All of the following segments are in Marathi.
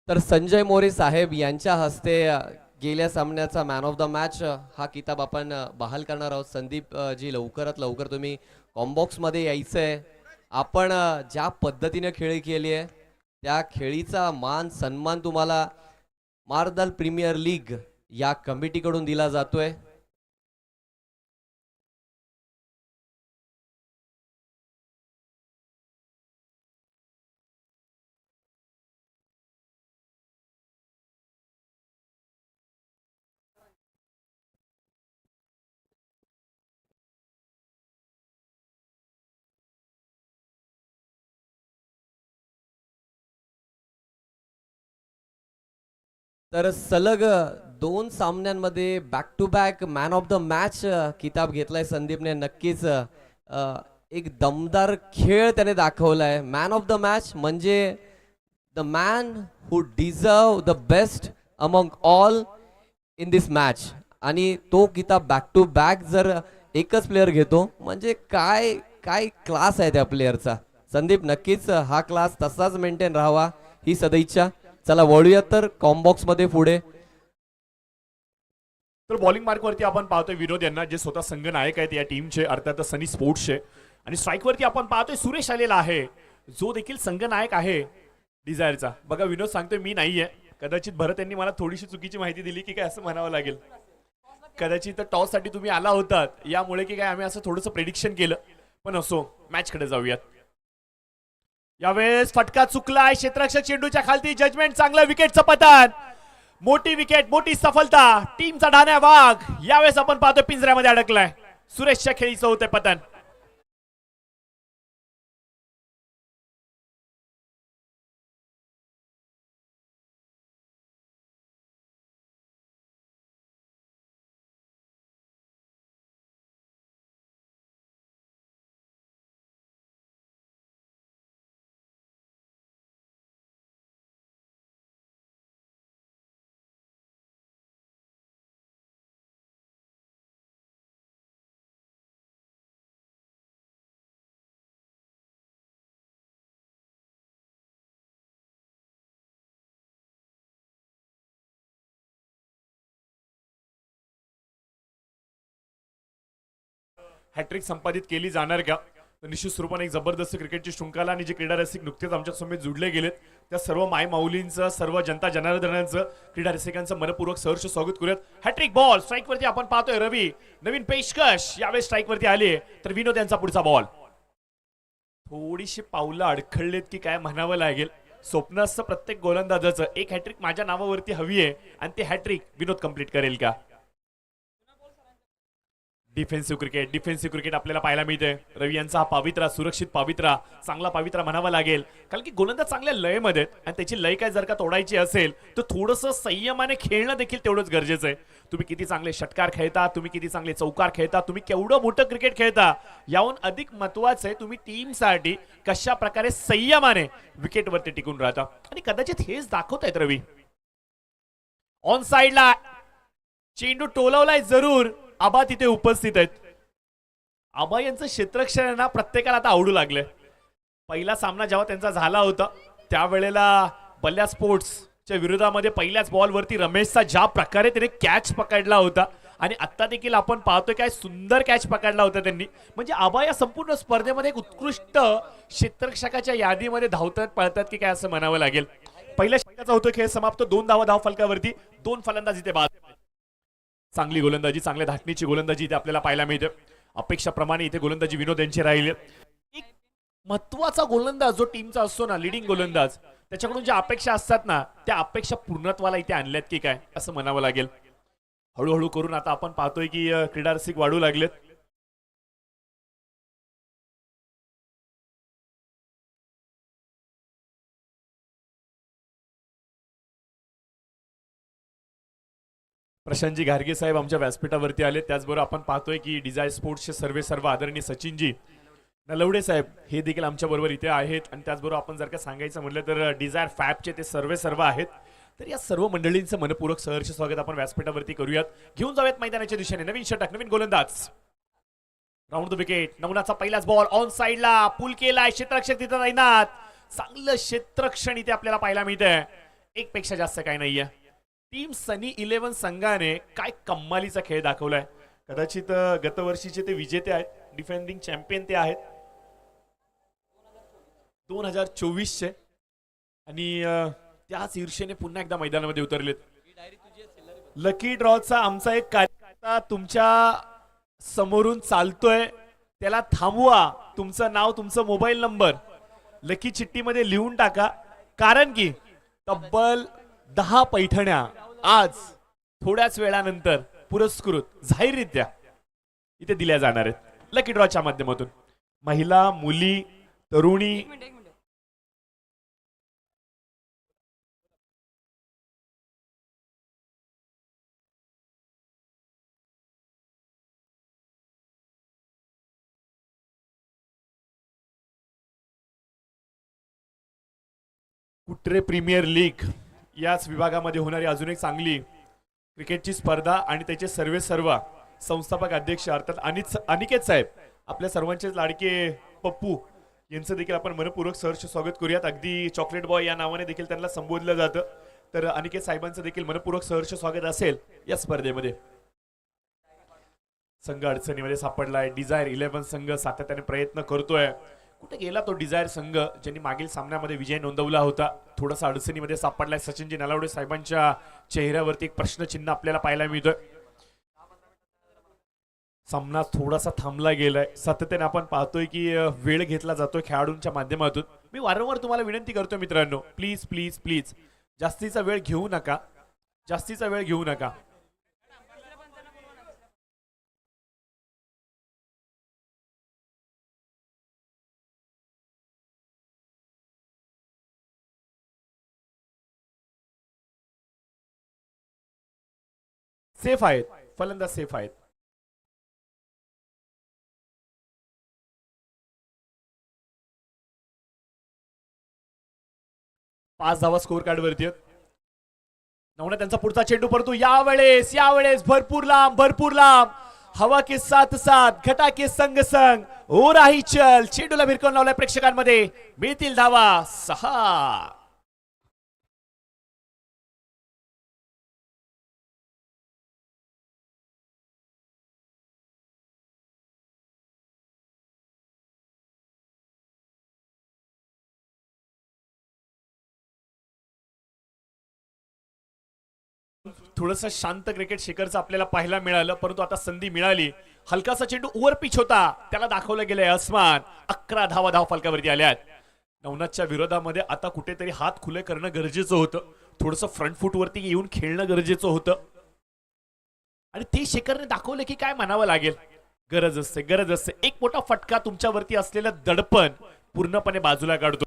तर संजय मोरे साहेब यांच्या हस्ते गेल्या सामन्याचा मॅन ऑफ द मॅच हा किताब आपण बहाल करणार आहोत. संदीप जी लवकरात लवकर तुम्ही कॉम्बॉक्स मध्ये यायचंय. आपण ज्या पद्धतीने खेळी केली आहे त्या खेळीचा मान सन्मान तुम्हाला मार्दल प्रीमियर लीग या कमिटीकडून दिला जातोय. तर सलग दोन सामन्यांमध्ये back to back man of the match किताब घेतलाय संदीपने. नक्कीच एक दमदार खेळ त्याने दाखवलाय. मॅन ऑफ द मॅच म्हणजे the man who deserve the best among all in this match. आणि तो किताब बॅक टू बॅक जर एकच प्लेअर घेतो म्हणजे काय काय क्लास आहे त्या प्लेअरचा. संदीप नक्कीच हा क्लास तसाच मेंटेन राहावा ही सदैच्छा. चला वळूया तर कॉम्बॉक्स मध्ये पुढे. तर बॉलिंग मार्कवरती आपण पाहतोय विनोद यांना, जे स्वतः संघनायक आहेत या टीमचे, अर्थात सनी स्पोर्ट्सचे. आणि स्ट्राईकवरती आपण पाहतोय सुरेश आलेला आहे, जो देखील संघनायक आहे डिझायरचा. बघा विनोद सांगतोय मी नाहीये, कदाचित भरत यांनी मला थोडीशी चुकीची माहिती दिली की काय असं म्हणावं लागेल. कदाचित टॉस साठी तुम्ही आला होतात यामुळे की काय आम्ही असं थोडंसं प्रेडिक्शन केलं. पण असो, मॅच कडे जाऊयात. यावेळेस फटका चुकलाय क्षेत्ररक्षक चेंडूच्या खालती. जजमेंट चांगलं, विकेटचं पतन. मोठी विकेट, मोठी सफलता. टीमचा ढाण्या वाघ यावेळेस आपण पाहतोय पिंजऱ्यामध्ये अडकलाय. सुरेशच्या खेळीचं होतंय पतन. हॅट्रिक संपादित केली जाणार का? तर निश्चित स्वरूपाने एक जबरदस्त क्रिकेटची शृंखला आणि जे क्रीडा रसिक नुकतेच आमच्या समेत जुडले गेलेत त्या सर्व माय माऊलींचं, सर्व जनता जनार्दनांचं, क्रीडा रसिकांचं मनपूर्वक सहर्ष स्वागत करूयात. हॅट्रिक बॉल स्ट्राईक वरती आपण पाहतोय रवी. नवीन पेशकश यावेळेस स्ट्राईक वरती आली. तर विनोद यांचा पुढचा बॉल. थोडीशी पावलं अडखळलेत की काय म्हणावं लागेल. स्वप्न असतं प्रत्येक गोलंदाजाचं, एक हॅट्रिक माझ्या नावावरती हवी आहे आणि ते हॅट्रिक विनोद कंप्लीट करेल का? डिफेन्सिव्ह क्रिकेट आपल्याला पाहायला मिळते. रवी यांचा हा पावित्रा, सुरक्षित पावित्रा, चांगला पावित्रा म्हणावा लागेल. कारण की गोलंदाज चांगल्या लयमध्ये आणि त्याची लय काय जर का तोडायची असेल तर थोडंसं संयमाने खेळणं देखील तेवढंच गरजेचं आहे. तुम्ही किती चांगले षटकार खेळता, तुम्ही किती चांगले चौकार खेळता, तुम्ही केवढं मोठं क्रिकेट खेळता, याहून अधिक महत्वाचं आहे तुम्ही टीमसाठी कशा प्रकारे संयमाने विकेटवरती टिकून राहता. आणि कदाचित हेच दाखवतायत रवी. ऑन साइडला चेंडू टोलवलाय जरूर. आबा तिथे उपस्थित आहेत. आबा यांचं क्षेत्ररक्षण ना प्रत्येकाला आता आवडू लागले. पहिला सामना जेव्हा त्यांचा झाला होता त्यावेळेला बल्ल्या स्पोर्ट्सच्या विरोधामध्ये पहिल्याच बॉलवरती रमेशचा ज्या प्रकारे त्याने कॅच पकडला होता आणि आता देखील आपण पाहतोय काय सुंदर कॅच पकडला होता त्यांनी. म्हणजे आबा या संपूर्ण स्पर्धेमध्ये एक उत्कृष्ट क्षेत्ररक्षकाच्या यादीमध्ये धावतात पळतात की काय असं म्हणावं लागेल. पहिल्या षटकाचा होतो खेळ समाप्त. 2 धावा धाव फलकावरती, 2 फलंदाज इथे बाद. चांगली गोलंदाजी, चांगल्या धाटणीची गोलंदाजी इथे आपल्याला पाहायला मिळते. अपेक्षाप्रमाणे इथे गोलंदाजी विनोद यांची राहिली. एक महत्वाचा गोलंदाज जो टीमचा असतो ना, लिडिंग गोलंदाज, त्याच्याकडून ज्या अपेक्षा असतात ना त्या अपेक्षा पूर्णत्वाला इथे आणल्यात की काय असं म्हणावं लागेल. हळूहळू करून आता आपण पाहतोय की क्रीडा रसिक वाढू लागलेत. प्रशांतजी घारगे साहेब आमच्या व्यासपीठावरती आले. त्याचबरोबर आपण पाहतोय की डिझायर स्पोर्ट्सचे सर्व आदरणीय सचिनजी नलवडे साहेब हे देखील आमच्या बरोबर इथे आहेत. आणि त्याचबरोबर आपण जर का सांगायचं म्हटलं तर डिझायर फॅबचे ते सर्व आहेत. तर या सर्व मंडळींचं मनपूर्वक सहर्ष स्वागत आपण व्यासपीठावरती करूयात. घेऊन जाऊयात मैदानाच्या दिशेने. नवीन षटक, नवीन गोलंदाज. Round the wicket. नवनाचा पहिलाच बॉल ऑन साइडला पुल केलाय. क्षेत्ररक्षक तिथं तैनात. चांगलं क्षेत्ररक्षण इथे आपल्याला पाहायला मिळतंय. एक पेक्षा जास्त काय नाहीये. टीम सनी 11 संघाने काय कम्मालीचा खेळ दाखवलाय. कदाचित गतवर्षीचे ते विजेते आहेत, डिफेंडिंग चॅम्पियन ते आहेत 2024 आणि त्याच ईर्षेने पुन्हा एकदा मैदानामध्ये उतरलेत. लकी ड्रॉचा आमचा एक कार्यकर्ता तुमच्या समोरून चालतोय, त्याला थांबवा. तुमचं नाव, तुमचं मोबाईल नंबर लकी चिठ्ठीमध्ये लिहून टाका, कारण की तब्बल 10 पैठण्या आज थोड्याच वेळानंतर पुरस्कृत जाहीररित्या इथे दिल्या जाणार आहेत लकी ड्रॉच्या माध्यमातून. महिला, मुली, तरुणी, कुट्रे प्रीमियर लीग याच विभागामध्ये होणारी अजून एक चांगली क्रिकेटची स्पर्धा आणि त्याचे सर्व संस्थापक अध्यक्ष अर्थात अनिकेत साहेब, आपल्या सर्वांचेच लाडके पप्पू यांचं देखील आपण मनपूर्वक सहर्ष स्वागत करूयात. अगदी चॉकलेट बॉय या नावाने देखील त्यांना संबोधलं जातं. तर अनिकेत साहेबांचं देखील मनपूर्वक सहर्ष स्वागत असेल या स्पर्धेमध्ये. संघ अडचणीमध्ये सापडलाय. डिझायर 11 संघ सातत्याने प्रयत्न करतोय. कुठे गेला तो डिझायर संघ ज्यांनी मागील सामन्यामध्ये विजय नोंदवला होता. थोडासा अडचणीमध्ये सापडलाय. सचिनजी नलावडे साहेबांच्या चेहऱ्यावरती एक प्रश्नचिन्ह आपल्याला पाहायला मिळतोय. सामना थोडासा थांबला गेलाय. सातत्याने आपण पाहतोय की वेळ घेतला जातोय खेळाडूंच्या माध्यमातून. मी वारंवार तुम्हाला विनंती करतोय मित्रांनो, प्लीज प्लीज प्लीज जास्तीचा वेळ घेऊ नका, जास्तीचा वेळ घेऊ नका. सेफ आहेत, फलंदाज सेफ आहेत. पाच धावा स्कोर कार्ड वरती आहेत. नवना त्यांचा पुढचा चेंडू परंतु यावेळेस भरपूर लांब हवा के साथ साथ घटा के संग संग ओ राही चल. चेंडूला भिरकवून लावलाय प्रेक्षकांमध्ये. मिळतील धावा 6. थोडस शांत क्रिकेट शेखरचं आपल्याला पाहायला मिळालं, परंतु आता संधी मिळाली. हलकासा चेंडू ओव्हर पिच होता, त्याला दाखवलं गेलंय आसमान. 11 धावा धाव फलकावरती आल्यात. नवनाथच्या विरोधामध्ये आता कुठेतरी हात खुले करणं गरजेचं होतं. थोडस फ्रंट फूट वरती येऊन खेळणं गरजेचं होतं आणि ते शेखरने दाखवलं की काय म्हणावं लागेल. गरज असते. एक मोठा फटका तुमच्यावरती असलेलं दडपण पूर्णपणे बाजूला काढतो.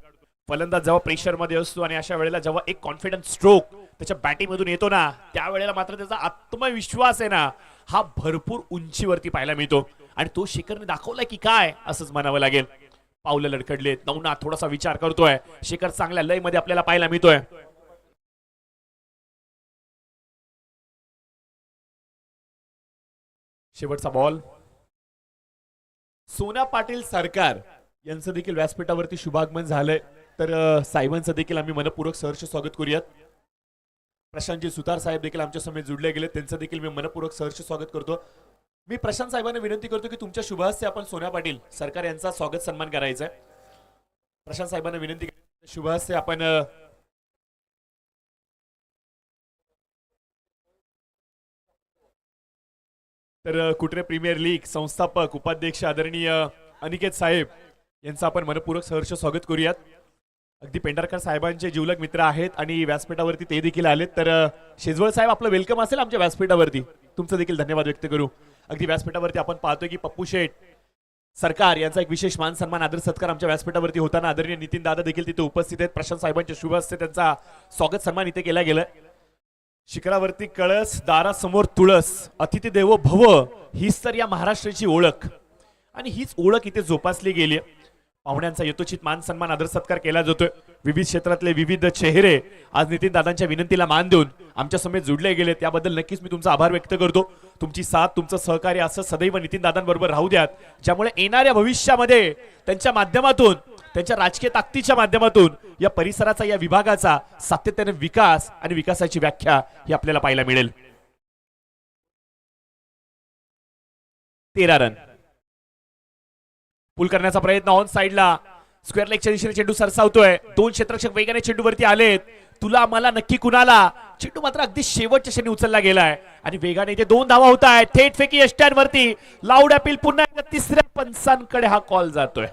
फलंदाज जेव्हा प्रेशर मध्ये असतो आणि अशा वेळेला जेव्हा एक कॉन्फिडन्स स्ट्रोक त्याच्या बॅटिंग मधून येतो ना, त्यावेळेला मात्र त्याचा आत्मविश्वास आहे ना, हा भरपूर उंचीवरती पाहायला मिळतो आणि तो शेखरने दाखवलाय की काय असंच म्हणावं लागेल. पावलं लडखडलेत. नवनाथ थोडासा विचार करतोय. शेखर चांगल्या लय मध्ये आपल्याला पाहायला मिळतोय. शेवटचा बॉल. सोना पाटील सरकार यांचं देखील व्यासपीठावरती शुभागमन झालंय. तर साहेबांचं देखील आम्ही मनपूर्वक सहर्ष स्वागत करूयात. प्रशांतजी सुतार साहेब देखील आमच्या समेत जुडले गेले, त्यांचं देखील मी मनपूर्वक सहर्ष स्वागत करतो. मी प्रशांत साहेबांना विनंती करतो की तुमच्या शुभ हस्ते आपण सोना पाटील सरकार यांचा स्वागत सन्मान करायचा आहे. प्रशांत साहेबांना विनंती शुभ हस्ते आपण तर कुट्रे प्रीमियर लीग संस्थापक उपाध्यक्ष आदरणीय अनिकेत साहेब यांचं आपण मनपूर्वक सहर्ष स्वागत करूयात. अगदी पेंढारकर साहेबांचे जिवलग मित्र आहेत आणि व्यासपीठावरती ते देखील आलेत. तर शेजवळ साहेब आपलं वेलकम असेल आमच्या व्यासपीठावरती, तुमचं देखील धन्यवाद व्यक्त करू. अगदी व्यासपीठावरती आपण पाहतोय की पप्पू शेठ सरकार यांचा एक विशेष मान सन्मान आदर सत्कार आमच्या व्यासपीठावरती होताना आदरणीय नितीन दादा देखील तिथे उपस्थित आहेत. प्रशांत साहेबांच्या शुभ हस्ते त्यांचा स्वागत सन्मान इथे केला गेलाय. शिखरावरती कळस, दारासमोर तुळस, अतिथी देवो भव, हीच तर या महाराष्ट्राची ओळख आणि हीच ओळख इथे जोपासली गेली. पाहुण्यांचा यथोचित मान सन्मान आदर सत्कार केला जातोय. विविध क्षेत्रातले विविध चेहरे आज नितीन दादांच्या विनंतीला मान देऊन आमच्या समेत जुडले गेले, त्याबद्दल नक्कीच मी तुमचा आभार व्यक्त करतो. तुमची साथ, तुमचं सहकार्य असं सदैव नितीन दादांबरोबर राहू द्यात, ज्यामुळे येणाऱ्या भविष्यामध्ये त्यांच्या माध्यमातून त्यांच्या राजकीय ताकदीच्या माध्यमातून या परिसराचा या विभागाचा सातत्याने विकास आणि विकासाची व्याख्या ही आपल्याला पाहायला मिळेल. 13 रन. पुल करण्याचा प्रयत्न ऑन साइडला स्क्वेअर लेगच्या दिशेने चेंडू सरसावतोय. 2 क्षेत्ररक्षक वेगाने चेंडूवरती आलेत. तुला मला नक्की कुणाला. चेंडू मात्र अगदी शेवटच्या क्षणी उचलला गेलाय आणि वेगाने इथे 2 धावा होत आहेत. थेट फेकी यष्ट्यांवरती. लाऊड अपील पुन्हा एकदा तिसऱ्या पंचांकडे हा कॉल जातोय.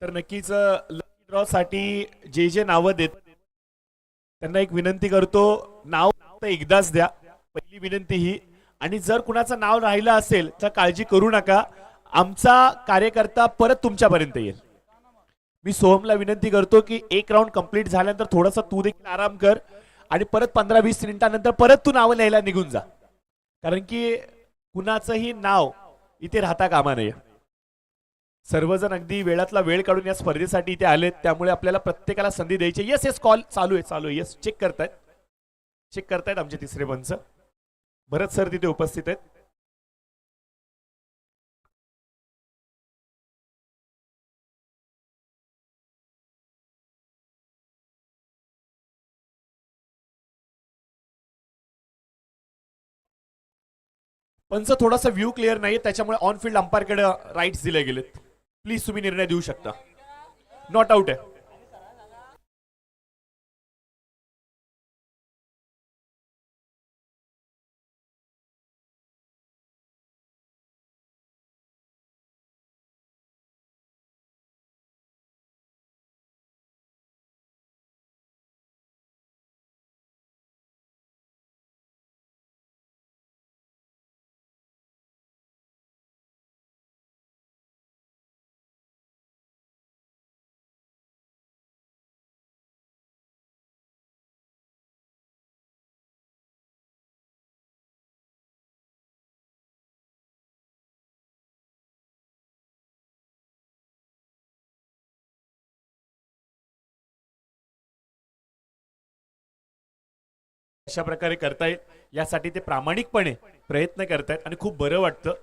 तर नक्कीच लकी ड्रॉ साठी जे जे नावं देत त्यांना एक विनंती करतो, नाव फक्त एकदाच द्या. पहिली विनंती ही. आणि जर कुणाचं नाव राहिलं असेल तर काळजी करू नका, आमचा कार्यकर्ता परत तुमच्यापर्यंत येईल. मी सोहमला विनंती करतो की एक राऊंड कंप्लीट झाल्यानंतर थोडासा तू देखील आराम कर आणि परत 15-20 मिनिटांनंतर परत तू नावं लिहायला निघून जा, कारण की कुणाचंही नाव इथे राहता कामा नये. सर्वजण अगदी वेळातला वेळ काढून या स्पर्धेसाठी इथे आलेत, त्यामुळे आपल्याला प्रत्येकाला संधी द्यायची. येस येस कॉल चालू आहे. येस चेक करतायत आमचे तिसरे पंच भरत सर तिथे उपस्थित आहेत. पंच थोडासा व्ह्यू क्लिअर नाही, त्याच्यामुळे ऑन फील्ड अंपायरकडे राईट्स दिले गेलेत. प्लीज तुम्ही निर्णय देऊ शकता. नॉट आउट आहे. अशा प्रकारे करता येईल यासाठी ते प्रामाणिकपणे प्रयत्न करतायत आणि खूप बरं वाटतं.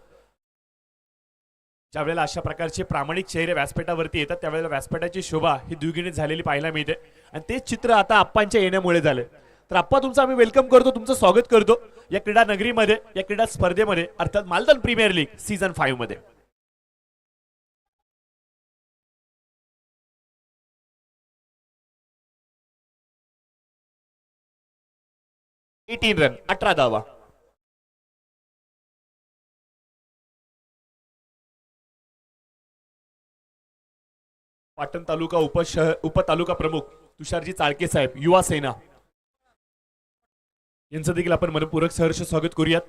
ज्या वेळेला अशा प्रकारचे प्रामाणिक चेहरे व्यासपीठावरती येतात त्यावेळेला व्यासपीठाची शोभा ही द्विगुणित झालेली पाहायला मिळते आणि तेच चित्र आता आप्पांच्या येण्यामुळे झाले. तर आप्पा तुमचं आम्ही वेलकम करतो, तुमचं स्वागत करतो या क्रीडा नगरीमध्ये, या क्रीडा स्पर्धेमध्ये, अर्थात मालदन प्रीमियर लीग सीझन 5 मध्ये. रन 18 धावा. पाटण तालुका उपतालुका प्रमुख तुषारजी चाळके साहेब, युवा सेना यांचं देखील आपण मनपूर्वक सहर्ष स्वागत करूयात.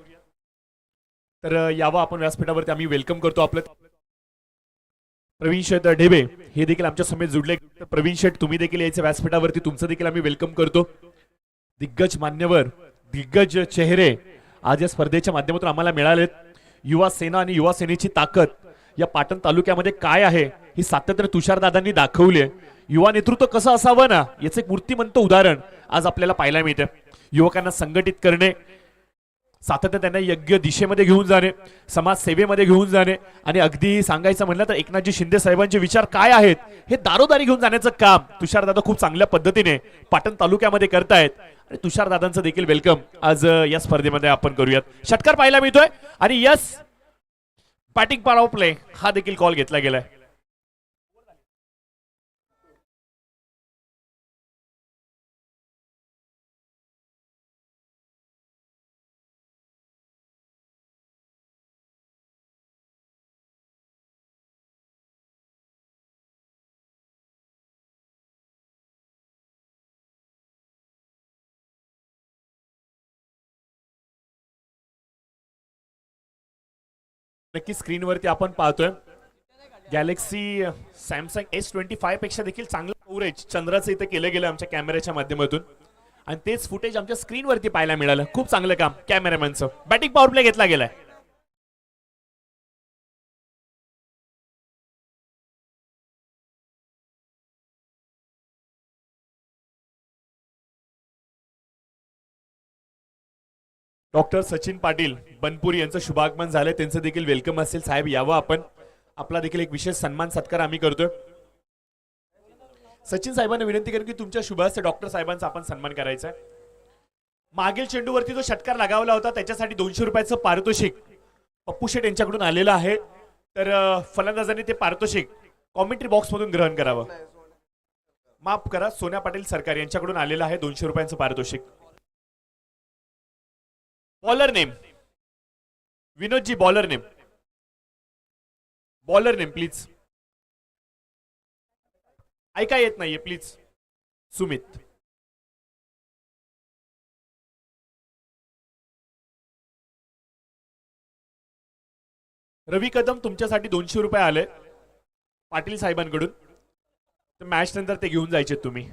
तर यावं आपण व्यासपीठावरती आम्ही वेलकम करतो आपलं. प्रवीण शेठ ढेबे हे देखील आमच्या समेत जुडले. प्रवीण शेठ तुम्ही देखील यायचं व्यासपीठावरती, तुमचं देखील आम्ही वेलकम करतो. दिग्गज मान्यवर, दिग्गज चेहरे आज या स्पर्धेच्या माध्यमातून आम्हाला मिळालेत. युवा सेना आणि युवा सेनेची ताकद या पाटण तालुक्यामध्ये काय आहे ही सातत्याने तुषारदादांनी दाखवली आहे. युवा नेतृत्व कसं असावं ना याचं एक मूर्तिमंत उदाहरण आज आपल्याला पाहायला मिळतं. युवकांना संघटित करणे, सातत्याने त्यांना योग्य दिशेमध्ये घेऊन जाणे, समाजसेवेमध्ये घेऊन जाणे आणि अगदी सांगायचं म्हणलं तर एकनाथजी शिंदे साहेबांचे विचार काय आहेत हे दारोदारी घेऊन जाण्याचं काम तुषारदादा खूप चांगल्या पद्धतीने पाटण तालुक्यामध्ये करतायत. आणि तुषारदादांचं देखील वेलकम आज या स्पर्धेमध्ये आपण करूयात. षटकार पाहायला मिळतोय आणि यस बॅटिंग पॉवर प्ले हा देखील कॉल घेतला गेलाय. नक्की स्क्रीनवरती आपण पाहतोय गॅलेक्सी सॅमसंग S25 पेक्षा देखील चांगलं कव्हरेज चंद्राचं इथे केलं गेलं आमच्या कॅमेऱ्याच्या माध्यमातून आणि तेच फुटेज आमच्या स्क्रीनवरती पाहायला मिळालं. खूप चांगलं काम कॅमेरामॅनचं. बॅटिंग पॉवर प्ले घेतला गेलाय. डॉक्टर सचिन पाटील बनपुरी यांचं शुभागमन झालंय, त्यांचं देखील वेलकम असेल. साहेब यावं आपण, आपला देखील एक विशेष सन्मान सत्कार आम्ही करतोय. सचिन साहेबांना विनंती करेन की तुमच्या शुभास्ते डॉक्टर साहेबांचा आपण सन्मान करायचा आहे. मागील चेंडूवरती जो षटकार लगावला होता त्याच्यासाठी 200 रुपयाचं पारितोषिक पप्पू शेठ यांच्याकडून आलेलं आहे. तर फलंदाजांनी ते पारितोषिक कॉमेंट्री बॉक्स मधून ग्रहण करावं. माफ करा, सोन्या पाटील सरकार यांच्याकडून आलेलं आहे 200 रुपयांचं पारितोषिक. बॉलर नेम विनोदजी, bowler name, bowler name please. ऐका येत नाहीये प्लीज. सुमित. रवी कदम तुमच्यासाठी 200 रुपये आले पाटील साहेबांकडून. तर मॅच नंतर ते घेऊन जायचे तुम्ही.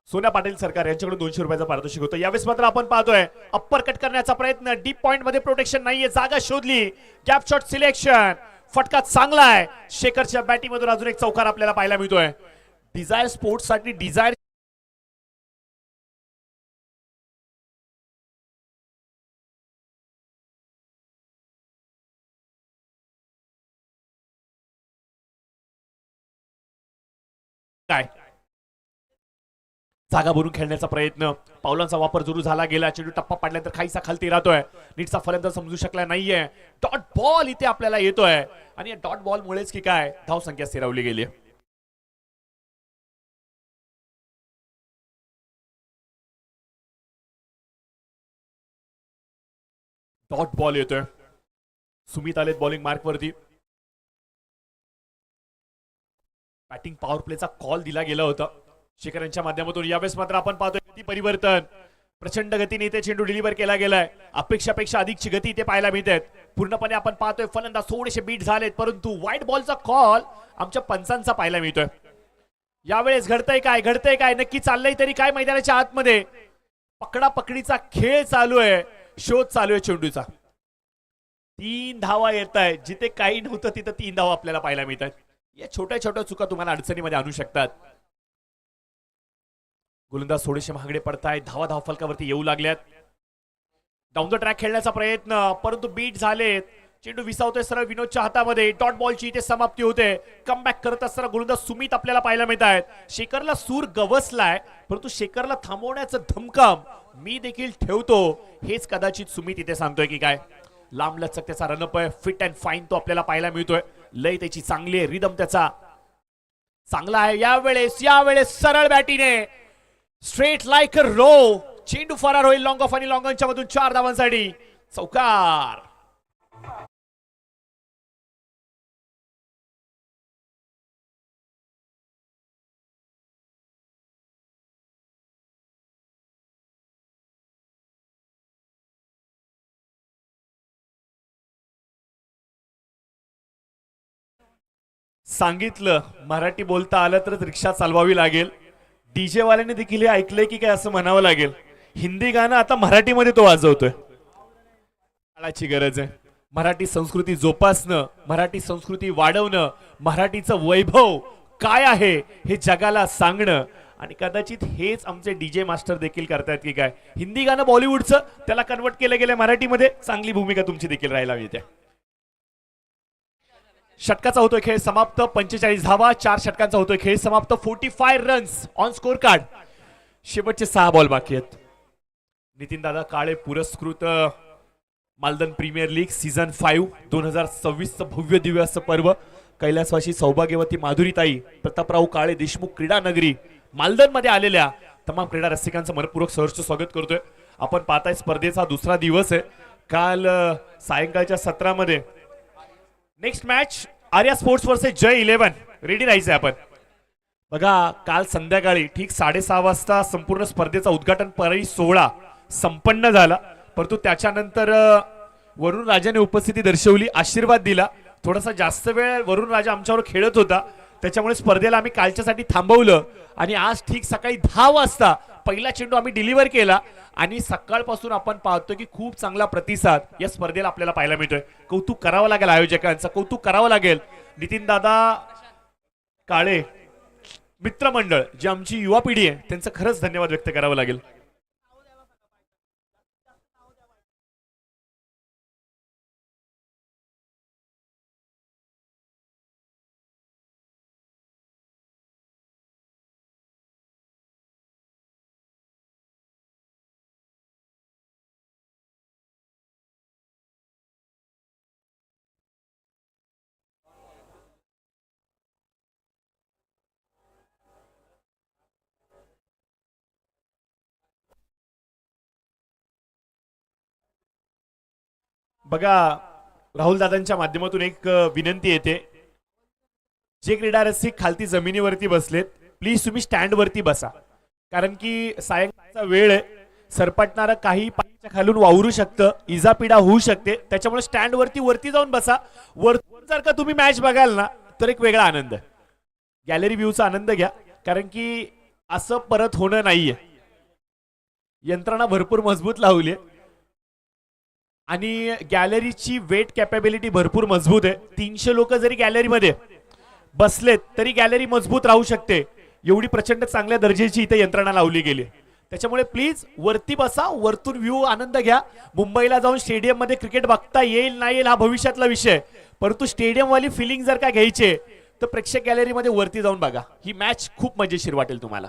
सोन्या पाटील सरकार यांच्याकडून 200 रुपयाचा पारितोषिक होतं. यावेळेस मात्र आपण पाहतोय अप्पर कट करण्याचा प्रयत्न, डीप पॉइंट मध्ये प्रोटेक्शन नाहीये, जागा शोधली, गॅप शॉट सिलेक्शन, फटका चांगला आहे. शेखरच्या बॅटिंग मधून अजून एक चौकार आपल्याला पाहायला मिळतोय. डिझायर स्पोर्ट्स साठी डिझायर काय जागा भरून खेळण्याचा प्रयत्न, पावलांचा वापर जरूर झाला गेला. चेंडू टप्पा पाडल्यानंतर खाईसा खालती राहतोय. नीटचा फलंदाज समजू शकला नाहीये. डॉट बॉल इथे आपल्याला येतोय आणि या डॉट बॉल मुळेच की काय धाव संख्या स्थिरावली गेली. डॉट बॉल येतोय. सुमित आलेत बॉलिंग मार्क वरती. बॅटिंग पॉवर प्लेचा कॉल दिला गेला होता शेखर यांच्या माध्यमातून. यावेळेस मात्र आपण पाहतोय गती परिवर्तन, प्रचंड गतीने इथे चेंडू डिलिव्हर केला गेलाय. अपेक्षापेक्षा अधिकची गती इथे पाहायला मिळते. पूर्णपणे आपण पाहतोय फलंदाज थोडेसे बीट झालेत, परंतु व्हाईट बॉलचा कॉल आमच्या पंचांचा पाहायला मिळतोय. यावेळेस घडतंय काय नक्की चाललंय तरी काय मैदानाच्या आतमध्ये पकडा पकडीचा खेळ चालू आहे, शोध चालू आहे चेंडूचा. 3 धावा येत आहेत, जिथे काही नव्हतं तिथं 3 धावा आपल्याला पाहायला मिळतात. या छोट्या छोट्या चुका तुम्हाला अडचणीमध्ये आणू शकतात. गोलंदाज थोडेसे महागडे पडतायत, धावा धाव फलकावरती येऊ लागल्यात. डाऊन द ट्रॅक खेळण्याचा प्रयत्न, परंतु बीट झालेत. चेंडू विसावतोय सरळ विनोदच्या हातामध्ये. डॉट बॉलची इथे समाप्ती होते. कमबॅक करत असताना गोलंदाज सुमित आपल्याला पाहायला मिळत आहेत. शेखरला सूर गवसलाय, परंतु शेखरला थांबवण्याचं धमकाम मी देखील ठेवतो, हेच कदाचित सुमित इथे सांगतोय की काय. लांब लचक त्याचा रनअप आहे, फिट अँड फाईन तो आपल्याला पाहायला मिळतोय. लय त्याची चांगली आहे, रिदम त्याचा चांगला आहे. यावेळेस सरळ बॅटीने स्ट्रेट लाईक अ रो चेंडू फरार होईल लॉंग ऑफ आणि लॉंग ऑनच्या मधून 4 धावांसाठी चौकार. सांगितलं मराठी बोलता आलं तरच रिक्षा चालवावी लागेल. डीजे वाल्याने देखील हे ऐकलंय की काय असं म्हणावं लागेल. हिंदी गाणं आता मराठीमध्ये तो वाजवतोय. काळाची गरज आहे. मराठी संस्कृती जोपासणं, मराठी संस्कृती वाढवणं, मराठीचं वैभव काय आहे हे जगाला सांगणं, आणि कदाचित हेच आमचे डीजे मास्टर देखील करतायत की काय. हिंदी गाणं बॉलिवूडचं त्याला कन्वर्ट केलं गेलं मराठीमध्ये. चांगली भूमिका तुमची देखील राहायला मिळते. षटकाचा होतोय खेळ समाप्त. 45 धावा, 4 षटकांचा होतोय खेळ समाप्त. 45 रन्स ऑन स्कोर कार्ड. शेवटचे 6 बॉल बाकी आहेत. नितीन दादा काळे पुरस्कृत मालदन प्रीमियर लीग सीझन 5 2026 भव्य दिव्य असं पर्व. कैलासवासी सौभाग्यवती माधुरीताई प्रतापराव काळे देशमुख क्रीडा नगरी मालदन मध्ये आलेल्या तमाम क्रीडा रसिकांचं मनपूर्वक सहर्ष स्वागत करतोय. आपण पाहताय स्पर्धेचा दुसरा दिवस आहे. काल सायंकाळच्या सत्रामध्ये next match Arya sports versus Jai 11 ready राहायचंय आपण. बघा काल संध्याकाळी ठीक 6:30 वाजता संपूर्ण स्पर्धेचा उद्घाटन पर्व सोहळा संपन्न झाला, परंतु त्याच्यानंतर वरुण राजाने उपस्थिती दर्शवली, आशीर्वाद दिला. थोडासा जास्त वेळ वरुण राजा आमच्यावर खेळत होता, त्याच्यामुळे स्पर्धेला आम्ही कालच्यासाठी थांबवलं आणि आज ठीक सकाळी 10 वाजता पहिला चेंडू आम्ही डिलिव्हर केला आणि सकाळपासून आपण पाहतो की खूप चांगला प्रतिसाद या स्पर्धेला आपल्याला पाहायला मिळतोय. कौतुक करावं लागेल आयोजकांचं, कौतुक करावं लागेल नितीन दादा काळे मित्रमंडळ जी आमची युवा पिढी आहे त्यांचं खरंच धन्यवाद व्यक्त करावं लागेल. बघा राहुल दादांच्या माध्यमातून एक विनंती येते. जे क्रीडा रसिक खालती जमिनीवरती बसलेत प्लीज तुम्ही स्टँड वरती बसा, कारण की सायंकाळचा वेळ आहे, सरपटणारा काही पायाच्या खालून वावरू शकतं, इजापिडा होऊ शकते, त्याच्यामुळे स्टँड वरती जाऊन बसा. वरतून जर का तुम्ही मॅच बघाल ना तर एक वेगळा आनंद आहे. गॅलरी व्ह्यूचा आनंद घ्या, कारण की असं परत होणं नाहीये. यंत्रणा भरपूर मजबूत लावली आणि गॅलरीची वेट कॅपेबिलिटी भरपूर मजबूत आहे. 300 लोक जरी गॅलरीमध्ये बसलेत तरी गॅलरी मजबूत राहू शकते, एवढी प्रचंड चांगल्या दर्जाची इथे यंत्रणा लावली गेली. त्याच्यामुळे प्लीज वरती बसा, वरतून व्ह्यू आनंद घ्या. मुंबईला जाऊन स्टेडियम मध्ये क्रिकेट बघता येईल नाही येईल हा भविष्यातला विषय, परंतु स्टेडियम वाली फिलिंग जर का घ्यायचे तर प्रेक्षक गॅलरीमध्ये वरती जाऊन बघा. ही मॅच खूप मजेशीर वाटेल तुम्हाला.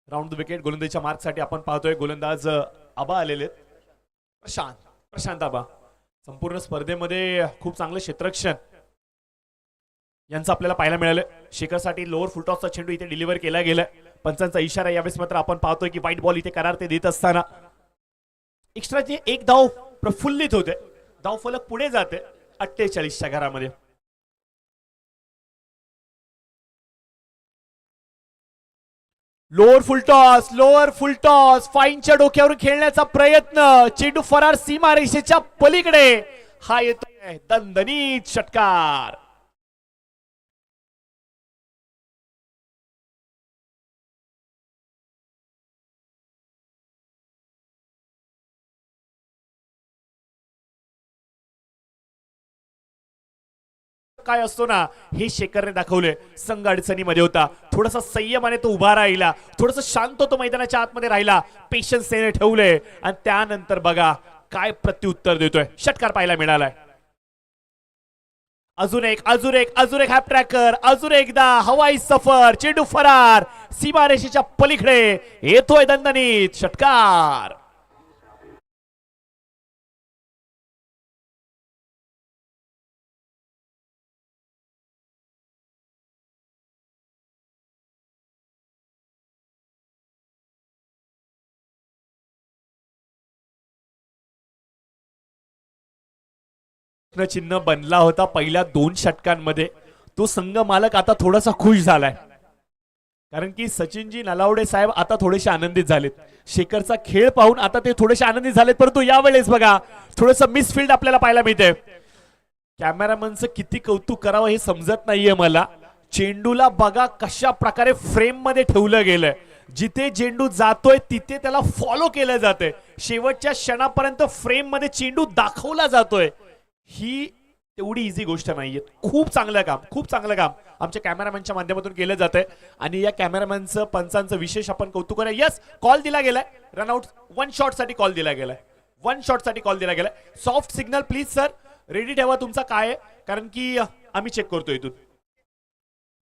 राऊंड द विकेट गोलंदाजीच्या मार्कसाठी आपण पाहतोय गोलंदाज आबा आलेले आहेत. प्रशांत आबा संपूर्ण स्पर्धेमध्ये खूप चांगलं क्षेत्ररक्षण यांचं आपल्याला पाहायला मिळालं. शेखरसाठी लोअर फुलटॉसचा चेंडू इथे डिलिव्हर केला गेलाय. पंचांचा इशारा यावेळेस मात्र आपण पाहतोय की व्हाईट बॉल इथे करार ते देत असताना एक्स्ट्राचे एक धाव प्रफुल्लित होते, धाव फलक पुढे जाते 48च्या घरामध्ये. लोअर फुलटॉस फाईनच्या डोक्यावरून खेळण्याचा प्रयत्न, चेंडू फरार सीमारेषेच्या पलीकडे, हा येतोय दणदणीत षटकार. काय असतो ना हे शेखरने दाखवले. संघ अडचणीमध्ये होता, थोडासा संयमाने तो उभा राहिला, थोडासा शांत तो मैदानाच्या आतमध्ये राहिला, पेशन्स त्याने ठेवले आणि त्यानंतर बघा काय प्रत्युत्तर देतोय. षटकार पाहायला मिळालाय. अजून एक हॅप ट्रॅकर, अजून एकदा हवाई सफर, चेंडू फरार सीमारेषेच्या पलीकडे, येतोय दणदणीत षटकार. चिन्ह बनला होता पहिल्या 2 षटकांमध्ये. तो संघ मालक आता थोडासा खुश झालाय, कारण की सचिनजी नलावडे साहेब आता थोडेसे आनंदित झालेत. शेखरचा खेळ पाहून आता ते थोडेसे आनंदित झालेत, परंतु यावेळेस बघा थोडंसं मिसफिल्ड आपल्याला पाहायला मिळते. कॅमेरामनचं किती कौतुक करावं हे समजत नाहीये मला. चेंडूला बघा कशा प्रकारे फ्रेम मध्ये ठेवलं गेलंय, जिथे चेंडू जातोय तिथे त्याला फॉलो केलं जातंय, शेवटच्या क्षणापर्यंत फ्रेम मध्ये चेंडू दाखवला जातोय. ही तेवढी इझी गोष्ट नाहीये. खूप चांगलं काम आमच्या कॅमेरामॅनच्या माध्यमातून केलं जातंय आणि या कॅमेरामॅनचं पंचांचं विशेष आपण कौतुक करूया. यस, कॉल दिला गेलाय रनआउट, 1 शॉट साठी कॉल दिला गेलाय. Soft signal please sir, ready ठेवा तुमचा काय आहे, कारण की आम्ही चेक करतो इथून.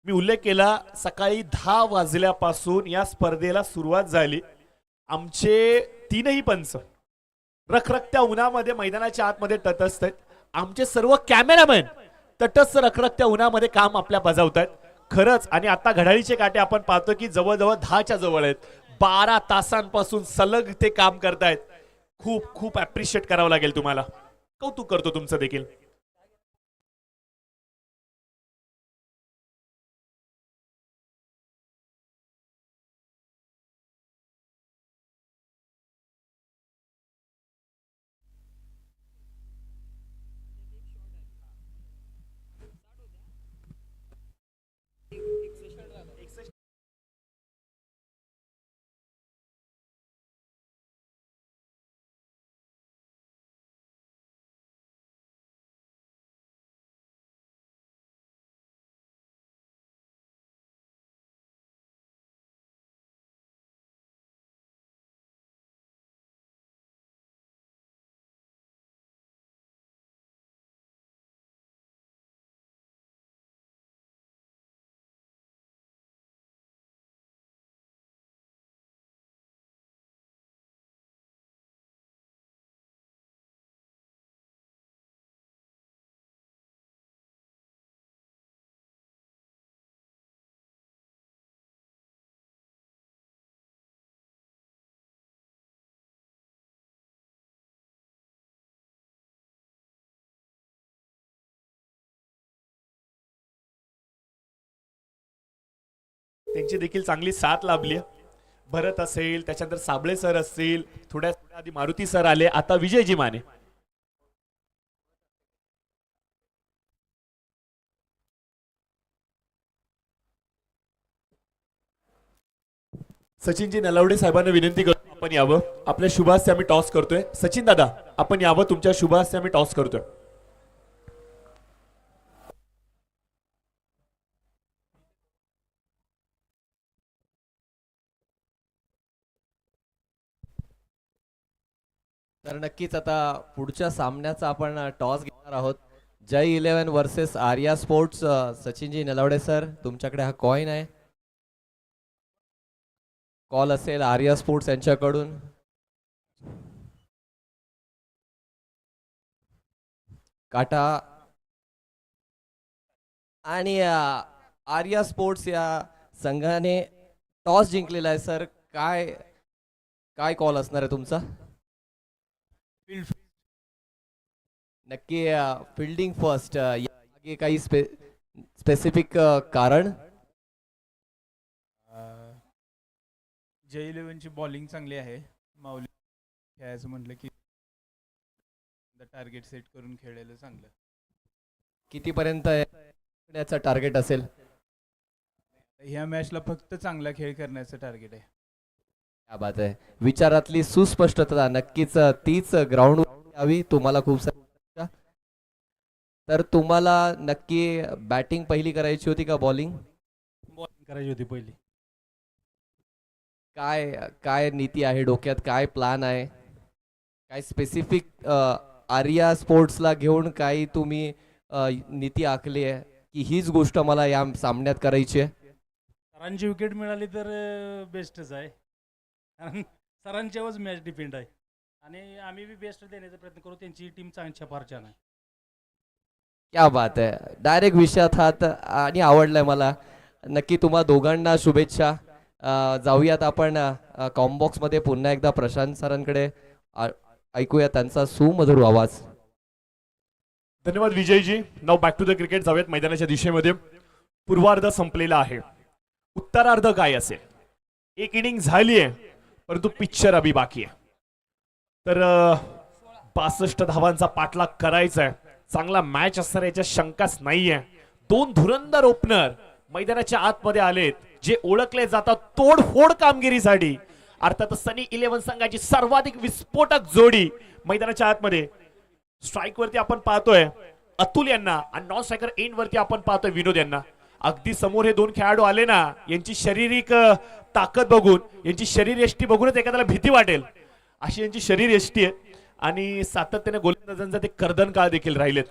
मी उल्लेख केला सकाळी 10 वाजल्यापासून या स्पर्धेला सुरुवात झाली. आमचे 3ही पंच रखरखत्या उन्हामध्ये मैदानाच्या आतमध्ये तटस्थ आहेत. आमचे सर्व कॅमेरामॅन तटस्थ रखरखत्या उन्हामध्ये काम आपल्या बजावत आहेत खरंच. आणि आता घड्याळीचे काटे आपण पाहतो की जवळजवळ 10च्या जवळ आहेत. 12 तासांपासून सलग ते काम करतायत. खूप अप्रिशिएट करावं लागेल तुम्हाला. कौतुक करतो तुमचं देखील. त्यांची देखील चांगली साथ लाभली. भरत असेल, त्याच्यानंतर साबळे सर असतील, थोड्या आधी मारुती सर आले, आता विजयजी माने. सचिनजी नलावडे साहेबांना विनंती करतो आपण यावं. आपल्या शुभास्ते आम्ही टॉस करतोय. सचिन दादा आपण यावं, तुमच्या शुभास्ते आम्ही टॉस करतोय. तर नक्कीच आता पुढच्या सामन्याचा आपण टॉस घेणार आहोत. Jai 11 versus Arya sports. सचिनजी नलावडे सर, तुमच्याकडे हा कॉइन आहे. कॉल असेल आर्या स्पोर्ट्स यांच्याकडून. काटा आणि आर्या स्पोर्ट्स या संघाने टॉस जिंकलेला आहे. सर काय काय कॉल असणार आहे तुमचा? नक्की फिल्डिंग फर्स्ट. यामागे काही स्पेसिफिक कारण? जय 11ची बॉलिंग चांगली आहे. माऊली खेळायचं म्हटलं की टार्गेट सेट करून खेळलेलं चांगलं. कितीपर्यंत याचा टार्गेट असेल? ह्या मॅचला फक्त चांगला खेळ करण्याचं टार्गेट आहे. क्या बात आहे. विचारातली सुस्पष्टता नक्कीच तीच ग्राउंड यावी. तुम्हाला खूप सारी. तर तुम्हाला नक्की बॅटिंग पहिली करायची होती का बॉलिंग? बॉलिंग करायची होती पहिली. काय काय नीती आहे डोक्यात? काय प्लॅन आहे? काय स्पेसिफिक आर्या स्पोर्ट्सला घेऊन काही तुम्ही नीती आखली आहे की हीच गोष्ट मला या सामन्यात करायची आहे? सरांची विकेट मिळाली तर बेस्टच आहे, कारण सरांच्यावरच मॅच डिपेंड आहे आणि आम्ही बी बेस्ट देण्याचा प्रयत्न करू. त्यांची टीम चांगली फार छान आहे. क्या बात आहे. डायरेक्ट विषयात हात आणि आवडलाय मला. नक्की तुम्हा दोघांना शुभेच्छा. जाऊयात आपण कॉम्बॉक्स मध्ये पुन्हा एकदा प्रशांत सरांकडे. ऐकूया त्यांचा सुमधुर आवाज. धन्यवाद विजयजी. नाव बॅक टू द क्रिकेट. जाऊयात मैदानाच्या दिशेमध्ये. पूर्वार्ध संपलेला आहे. उत्तरार्ध काय असेल? एक इनिंग झाली आहे परंतु पिक्चर अभी बाकी आहे. तर 62 धावांचा पाठलाग करायचा आहे. चांगला मॅच असणार याच्या शंकाच नाहीये. दोन धुरंदर ओपनर मैदानाच्या आतमध्ये आलेत जे ओळखले जातात तोडफोड कामगिरीसाठी. अर्थात सनी 11 संघाची सर्वाधिक विस्फोटक जोडी मैदानाच्या आतमध्ये. स्ट्राईक वरती आपण पाहतोय अतुल यांना आणि नॉन स्ट्रायकर एंड वरती आपण पाहतोय विनोद यांना. अगदी समोर हे दोन खेळाडू आले ना, यांची शारीरिक ताकद बघून, यांची शरीर यष्टी बघूनच एखाद्याला भीती वाटेल अशी यांची शरीर यष्टी आहे. आणि सातत्याने गोलंदाजांचा ते कर्दन काळ देखील राहिलेत.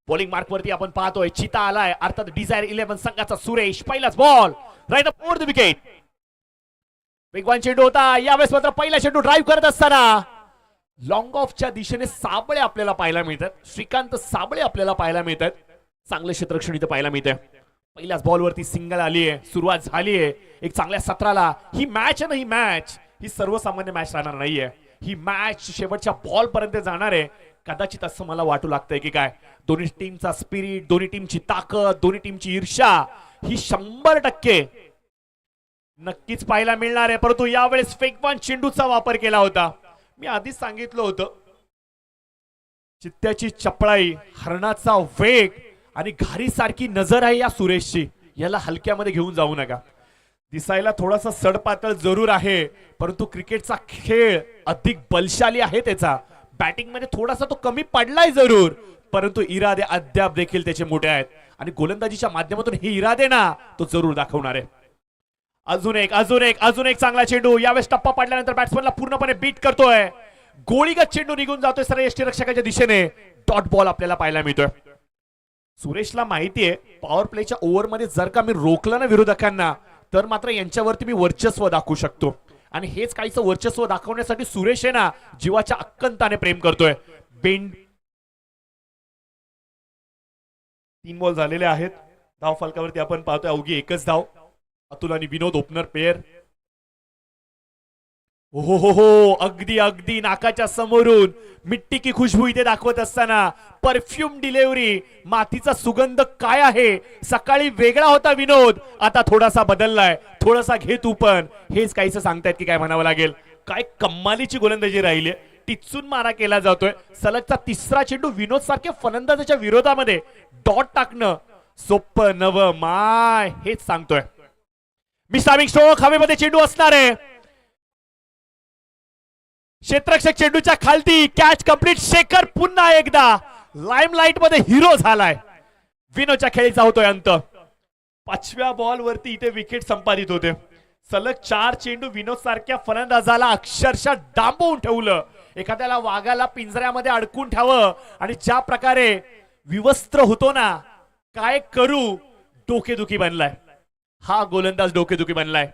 बॉलिंग मार्क वरती आपण पाहतोय चिता आलाय. अर्थात डिझायर 11 संघाचा सुरेश. पहिलाच ball right up over the wicket. वेगवान चेंडू होता यावेळेस. मात्र पहिला चेंडू ड्राईव्ह करत असताना लॉंग ऑफच्या दिशेने साबळे आपल्याला पाहायला मिळतात. श्रीकांत साबळे आपल्याला पाहायला मिळतात. चांगलं क्षेत्ररक्षण इथं पाहायला मिळतंय. पहिल्याच बॉलवरती सिंगल आली आहे. सुरुवात झाली आहे एक चांगल्या सत्राला. ही मॅच आहे ना, ही मॅच ही सर्वसामान्य मॅच राहणार नाहीये. ही मॅच शेवटच्या बॉल पर्यंत जाणार आहे. कदाचित असं मला वाटू लागतंय की काय दोन्ही टीमचा स्पिरिट, दोन्ही टीमची ताकद, दोन्ही टीमची ईर्ष्या ही 100% नक्कीच पाहायला मिळणार आहे. परंतु यावेळेस वेगवान चेंडूचा वापर केला होता. मी आधीच सांगितलं होतं चित्त्याची चपळाई, हरणाचा वेग आणि घारी सारखी नजर आहे या सुरेशची. याला हलक्यामध्ये घेऊन जाऊ नका. दिसायला थोडासा सडपातळ जरूर आहे परंतु क्रिकेटचा खेळ अधिक बलशाली आहे. त्याचा बॅटिंग मध्ये थोडासा तो कमी पडलाय जरूर परंतु इरादे अद्याप देखील त्याचे मोठे आहेत आणि गोलंदाजीच्या माध्यमातून हे इरादे ना तो जरूर दाखवणार आहे. अजून एक चांगला चेंडू. यावेळेस टप्पा पडल्यानंतर बॅट्समनला पूर्णपणे बीट करतोय. गोळीगत चेंडू निघून जातोय सरळ यष्टीरक्षकाच्या दिशेने. डॉट बॉल आपल्याला पाहायला मिळतोय. सुरेशला माहितीये पॉवर प्लेच्या ओव्हर मध्ये जर का मी रोखलं ना विरोधकांना तर मात्र यांच्यावरती मी वर्चस्व दाखवू शकतो. आणि हेच काहीचं वर्चस्व दाखवण्यासाठी सुरेश आहे ना जीवाच्या अक्कंताने प्रेम करतोय. बेंड 3 बॉल झालेले आहेत. धाव फलकावरती आपण पाहतोय अवघी एकच धाव. अतुल आणि विनोद ओपनर पेयर. हो हो हो, अगदी अगदी नाकाच्या समोरून मिट्टी की खुशबू इथे दाखवत असताना परफ्यूम डिलेव्हरी, मातीचा सुगंध काय आहे. सकाळी वेगळा होता विनोद, आता थोडासा बदललाय. थोडासा घे तू पण, हेच काहीच सांगतायत की काय म्हणावं लागेल. काय कम्मालीची गोलंदाजी राहिली, टिचून मारा केला जातोय. सलगचा तिसरा चेंडू विनोद सारख्या फलंदाजाच्या विरोधामध्ये डॉट टाकणं सोपं नव माय, हेच सांगतोय. मिसामिंग स्ट्रोक, हवेमध्ये चेंडू असणार आहे. क्षेत्ररक्षक चेंडूच्या खालती, कॅच कंप्लीट. शेखर पुन्हा एकदा लाईमलाईट मध्ये हिरो झालाय. विनोदच्या खेळीचा होतोय अंत. 5व्या बॉल वरती इथे विकेट संपादित होते. सलग 4 चेंडू विनोद सारख्या फलंदाजाला अक्षरशः डांबवून ठेवलं. एखाद्याला वाघाला पिंजऱ्यामध्ये अडकून ठेवावं आणि ज्या प्रकारे विवस्त्र होतो ना, काय करू, डोकेदुखी बनलाय. हा गोलंदाज डोकेदुखी बनलाय.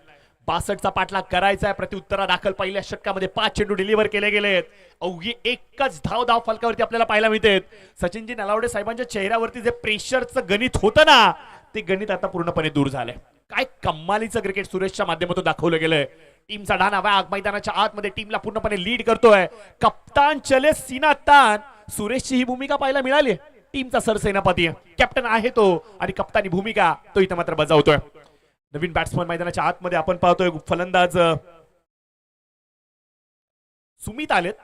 62चा पाठलाग करायचा आहे. प्रत्युत्तरा दाखल पहिल्या षटकामध्ये 5 चेंडू डिलिव्हर केले गेलेत. अवघी एकच धाव फलकावरती आपल्याला पाहायला मिळते. सचिनजी नलावडे साहेबांच्या चेहऱ्यावरती जे प्रेशरचं गणित होतं ना, ते गणित आता पूर्णपणे दूर झालंय. काय कम्मालीचं क्रिकेट सुरेशच्या माध्यमातून दाखवलं गेलंय. टीमचा ढाणा वाघ मैदानाच्या आतमध्ये टीमला पूर्णपणे लीड करतोय. कप्तान चले सीना तान, सुरेशची ही भूमिका पाहायला मिळाली. टीमचा सरसेनापती कॅप्टन आहे तो आणि कप्तानी भूमिका तो इथं मात्र बजावतोय. नवीन बॅट्समन मैदानाच्या आतमध्ये आपण पाहतोय. फलंदाज सुमित आलेत.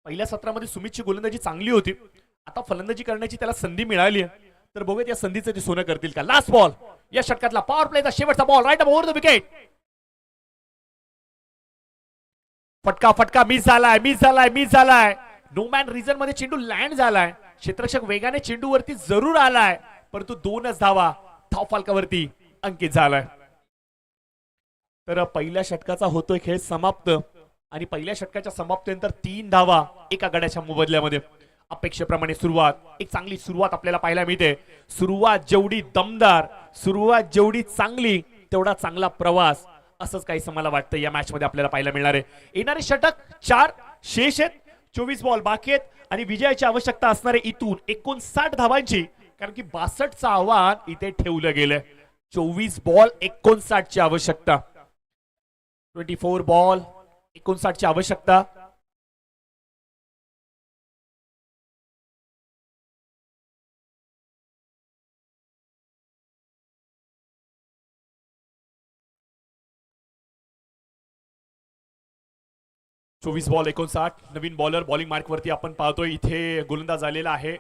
पहिल्या सत्रामध्ये सुमितची गोलंदाजी चांगली होती. आता फलंदाजी करण्याची त्याला संधी मिळाली, तर बघूयात या संधीचं ते सोनं करतील का. लास्ट बॉल या षटकातला, पॉवर प्लेचा शेवटचा ball, right over the wicket. फटका मिस झालाय. नो मॅन रिझन मध्ये चेंडू लँड झालाय. क्षेत्ररक्षक वेगाने चेंडूवरती जरूर आलाय, परंतु 2च धावा फलकावरती अंकित झालाय. तर पहिल्या षटकाचा होतोय खेळ समाप्त आणि पहिल्या षटकाच्या समाप्तीनंतर 3 धावा एका गड्याच्या मोबदल्यामध्ये. अपेक्षेप्रमाणे सुरुवात, एक चांगली सुरुवात आपल्याला पाहायला मिळते. सुरुवात जेवढी दमदार, सुरुवात जेवढी चांगली, तेवढा चांगला प्रवास, असंच काहीसं मला वाटतं या मॅच मध्ये आपल्याला पाहायला मिळणार आहे. येणारे षटक 4 शेष आहेत. 24 बॉल बाकी आहेत आणि विजयाची आवश्यकता असणारे इथून 59 धावांची, कारण की 62चं आव्हान इथे ठेवलं गेलंय. 24 बॉल 59 ची आवश्यकता. 24 बॉल 59 ची आवश्यकता. चोवीस बॉल 59. नवीन बॉलर बॉलिंग मार्क वरती आपण पाहतोय. इथे गोलंदाज आलेला आहे.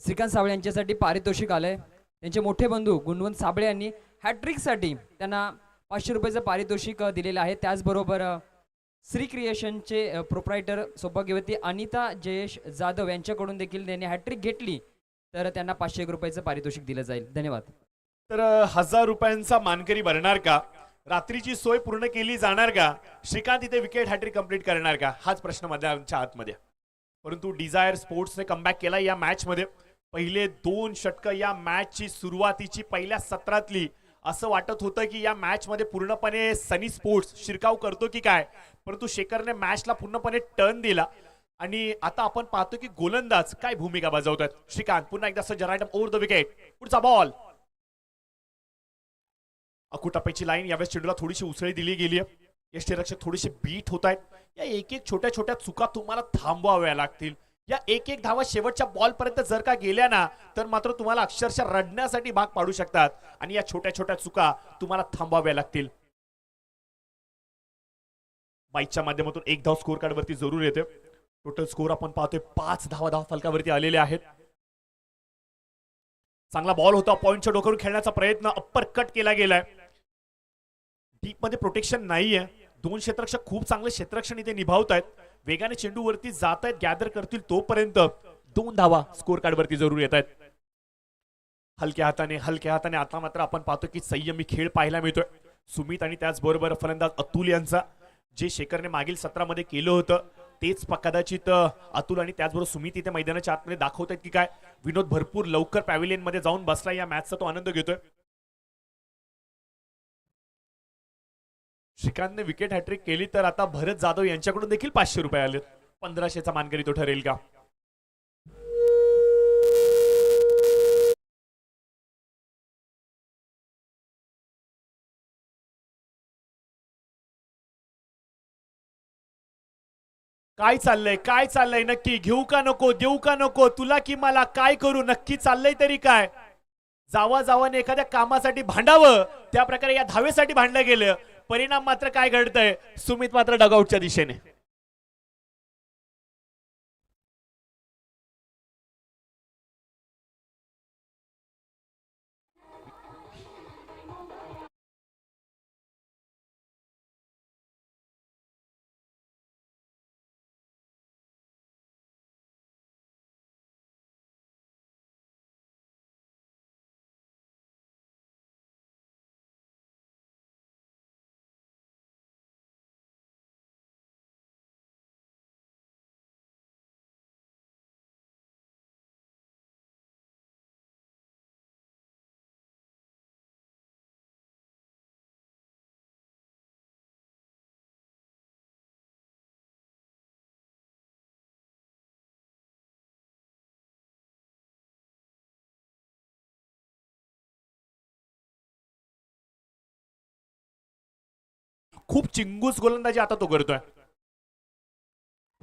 श्रीकांत साबळे यांच्यासाठी पारितोषिक आलंय. त्यांचे मोठे बंधू गुणवंत साबळे यांनी हॅट्रिकसाठी त्यांना 500 रुपयाचं पारितोषिक दिलेलं आहे. त्याचबरोबर श्री क्रिएशनचे प्रोप्रायटर सौभाग्यवती अनिता जयेश जाधव यांच्याकडून देखील त्यांनी हॅट्रिक घेतली तर त्यांना 501 रुपयाचं पारितोषिक दिलं जाईल. धन्यवाद. तर 1000 रुपयांचा मानकरी भरणार का, रात्रीची सोय पूर्ण केली जाणार का, श्रीकांत इथे विकेट हॅट्रिक कंप्लीट करणार का, हाच प्रश्न मैदानाच्या आतमध्ये. परंतु डिझायर स्पोर्ट्सने कमबॅक केला या मॅच मध्ये. पहिले 2 षटक या मॅचची सुरुवातीची पहिल्या सत्रातली, असं वाटत होतं की या मॅच मध्ये पूर्णपणे सनी स्पोर्ट्स शिरकाव करतो की काय, परंतु शेखरने मॅचला पूर्णपणे टर्न दिला आणि आता आपण पाहतो की गोलंदाज काय भूमिका बजावतात. श्रीकांत पुन्हा एकदा सज्ज, राईट ओव्हर द विकेट. पुढचा बॉल, अकुटप्प्याची लाईन. यावेळेस चेंडूला थोडीशी उसळी दिली गेली आहे. यष्टीरक्षक थोडीशी बीट होत आहेत. या एक छोट्या छोट्या चुका तुम्हाला थांबवाव्या लागतील. या एक धावा शेवटच्या बॉल पर्यंत जर का गेल्या ना, तर मात्र तुम्हाला अक्षरशः रडण्यासाठी भाग पाडू शकतात आणि या छोट्या छोट्या चुका तुम्हाला थांबवाव्या लागतील. बाईकच्या माध्यमातून 1 धाव स्कोर कार्ड वरती जरूर येते. टोटल स्कोर आपण पाहतोय 5 धावा फलकावरती आलेले आहेत. चांगला बॉल होता, पॉइंटच्या डोक्यावरून खेळण्याचा प्रयत्न, अप्पर कट केला गेलाय. डीप मध्ये प्रोटेक्शन नाहीये. 2 क्षेत्ररक्षक खूप चांगले क्षेत्ररक्षण इथे निभावत आहेत. वेगाने चेंडू वरती जात आहेत, गॅदर करतील तोपर्यंत 2 धावा स्कोर कार्ड वरती जरूर येत आहेत. हलक्या हाताने आता मात्र आपण पाहतो की संयमी खेळ पाहायला मिळतोय. सुमित आणि त्याचबरोबर फलंदाज अतुल यांचा, जे शेखरने मागील सत्रामध्ये केलं होतं तेच कदाचित अतुल आणि त्याचबरोबर सुमित इथे मैदानाच्या आतमध्ये दाखवत आहेत की काय. विनोद भरपूर लवकर पॅव्हिलियन मध्ये जाऊन बसला, या मॅचचा तो आनंद घेतोय. श्रीकांतने विकेट हॅट्रिक केली तर आता भरत जाधव यांच्याकडून देखील 500 रुपये आले. 1500चा मानकरी तो ठरेल का. काय चाललंय नक्की, घेऊ का नको, देऊ का नको, तुला की मला, काय करू, नक्की चाललंय तरी काय. जावाने एखाद्या कामासाठी भांडावं, त्या प्रकारे या धावेसाठी भांडलं गेलं. परिणाम मात्र काय घडतंय, सुमित मात्र डगआउटच्या दिशेने. खूप चिंगूस गोलंदाजी आता तो करतोय.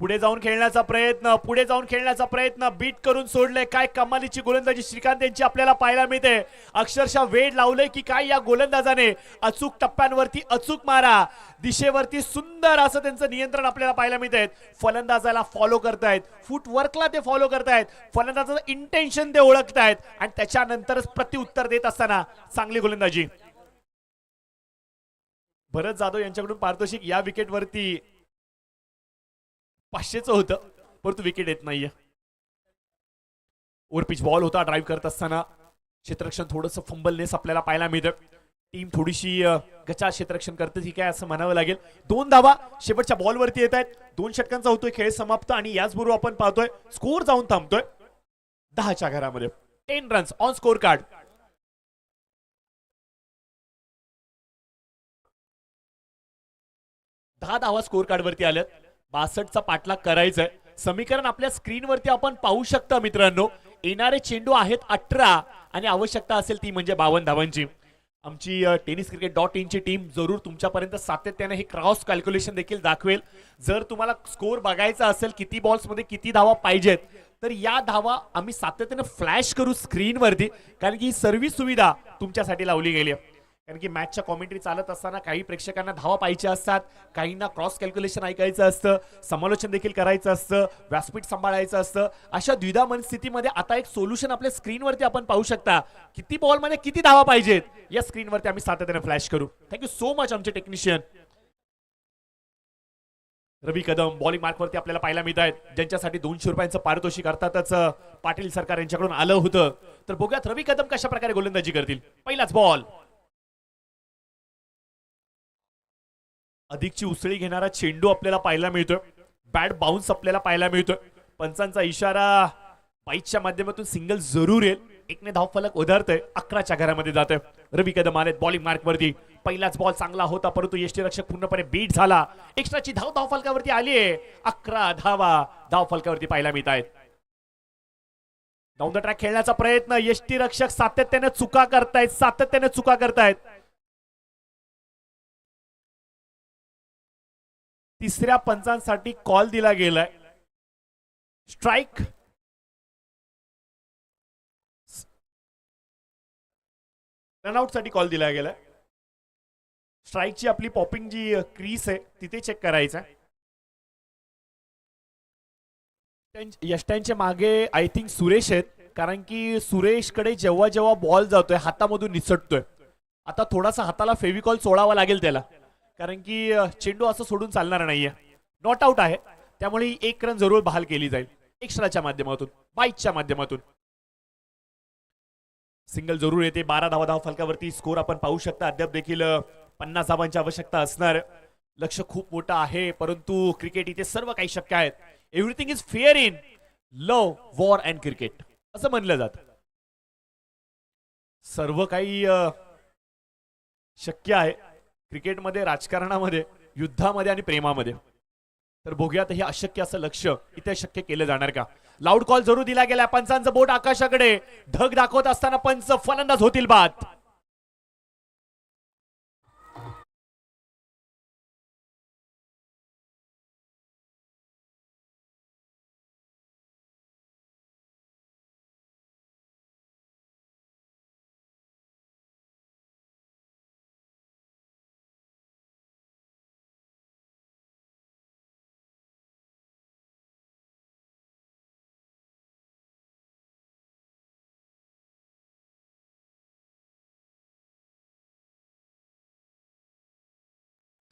पुढे जाऊन खेळण्याचा प्रयत्न, बीट करून सोडले. काय कमालीची गोलंदाजी श्रीकांत यांची आपल्याला पाहायला मिळते. अक्षरशः वेळ लावले की काय या गोलंदाजाने. अचूक टप्प्यांवरती अचूक मारा, दिशेवरती सुंदर असं त्यांचं नियंत्रण आपल्याला पाहायला मिळतंय. फलंदाजाला फॉलो करतायत, फुटवर्कला ते फॉलो करतायत, फलंदाजाचं इंटेन्शन ते ओळखतायत आणि त्याच्यानंतरच प्रत्युत्तर देत असताना चांगली गोलंदाजी. भरत जाधव यांच्याकडून पारितोषिक या विकेटवरती 500चं होतं, परंतु विकेट येत नाहीये. ओव्हरपिच बॉल होता ड्राईव्ह करत असताना. क्षेत्ररक्षण थोडंसं फंबलनेस आपल्याला पाहायला मिळतं. टीम थोडीशी गचा क्षेत्ररक्षण करते ठीक आहे असं म्हणावं लागेल. 2 धावा शेवटच्या बॉलवरती येत आहेत. 2 षटकांचा होतोय खेळ समाप्त आणि याचबरोबर आपण पाहतोय स्कोर जाऊन थांबतोय 10च्या घरामध्ये. 10 रन्स ऑन स्कोर कार्ड. 10 धावा स्कोर कार्ड वरती आल्यात. 62चा पाठलाग करायचाय. समीकरण आपल्या स्क्रीनवरती आपण पाहू शकता मित्रांनो. येणारे चेंडू आहेत 18 आणि आवश्यकता असेल ती म्हणजे 52 धावांची. आमची tenniscricket.in ची टीम जरूर तुमच्यापर्यंत सातत्याने हे क्रॉस कॅल्क्युलेशन देखील दाखवेल. जर तुम्हाला स्कोर बघायचा असेल किती बॉल्स मध्ये किती धावा पाहिजेत तर या धावा आम्ही सातत्याने फ्लॅश करू स्क्रीनवरती, कारण की ही सर्व सुविधा तुमच्यासाठी लावली गेली आहे. कारण की मॅचच्या कॉमेंट्री चालत असताना काही प्रेक्षकांना धावा पाहिजे असतात, काहींना क्रॉस कॅल्क्युलेशन ऐकायचं असतं, समालोचन देखील करायचं असतं, व्यासपीठ सांभाळायचं असतं. अशा द्विधा मनस्थितीमध्ये आता एक सोल्युशन आपल्या स्क्रीनवरती आपण पाहू शकता. किती बॉलमध्ये किती धावा पाहिजेत या स्क्रीनवरती आम्ही सातत्याने फ्लॅश करू. थँक्यू सो मच आमचे टेक्निशियन. रवी कदम बॉलिंग मार्कवरती आपल्याला पाहायला मिळत आहेत, ज्यांच्यासाठी 200 रुपयांचं पारितोषिक अर्थातच पाटील सरकार यांच्याकडून आलं होतं. तर बघूयात रवी कदम कशा प्रकारे गोलंदाजी करतील. पहिलाच बॉल. अधिकची उसळी घेणारा चेंडू आपल्याला पाहायला मिळतोय. बॅट बाउन्स आपल्याला पाहायला मिळतोय. पंचांचा इशारा बाईकच्या माध्यमातून सिंगल जरूर येईल. 1ने धाव फलक उधारतोय. 11च्या घरामध्ये जातोय. रवी कदम आलेत बॉलिंग मार्कवरती. पहिलाच बॉल चांगला होता परंतु यष्टीरक्षक पूर्णपणे बीट झाला. एक्स्ट्राची धाव फलकावरती आली आहे. 11 धावा धाव फलकावरती पाहायला मिळत आहेत. डाऊन द ट्रॅक खेळण्याचा प्रयत्न. यष्टीरक्षक सातत्याने चुका करतायत. तिसऱ्या पंचांसाठी कॉल दिला गेलाय. स्ट्राइक. रनआउट साठी कॉल दिला गेलाय. स्ट्राइकची आपली पॉपिंग जी क्रीज आहे तिथे चेक करायचं. यष्टांच्या मागे आय थिंक सुरेश आहेत, कारण की सुरेशकडे जेव्हा जेव्हा बॉल जातोय हातामधून निसटतोय. आता थोडासा हाताला फेविकॉल चोळावा लागेल त्याला, कारण की चेंडू असं सोडून चालणार नाहीये. नॉट आउट आहे, त्यामुळे 1 रन जरूर बहाल केली जाईल. एक्स्ट्राच्या माध्यमातून, बाईकच्या माध्यमातून सिंगल जरूर येते. 12 धावा धाव फलकावरती स्कोर आपण पाहू शकता. अद्याप देखील 50 धावांची आवश्यकता असणार. लक्ष खूप मोठं आहे, परंतु क्रिकेट इथे सर्व काही शक्य आहेत. Everything is fair in love, war and cricket असं म्हणलं जातं. सर्व काही शक्य आहे क्रिकेटमध्ये, राजकारणामध्ये, युद्धामध्ये आणि प्रेमामध्ये. तर बघूयात हे अशक्य असं लक्ष इथे शक्य केलं जाणार का. लाऊड कॉल जरूर दिला गेला. पंचांचं बोट आकाशाकडे, ढग दाखवत असताना पंच फलंदाज होतील बाद.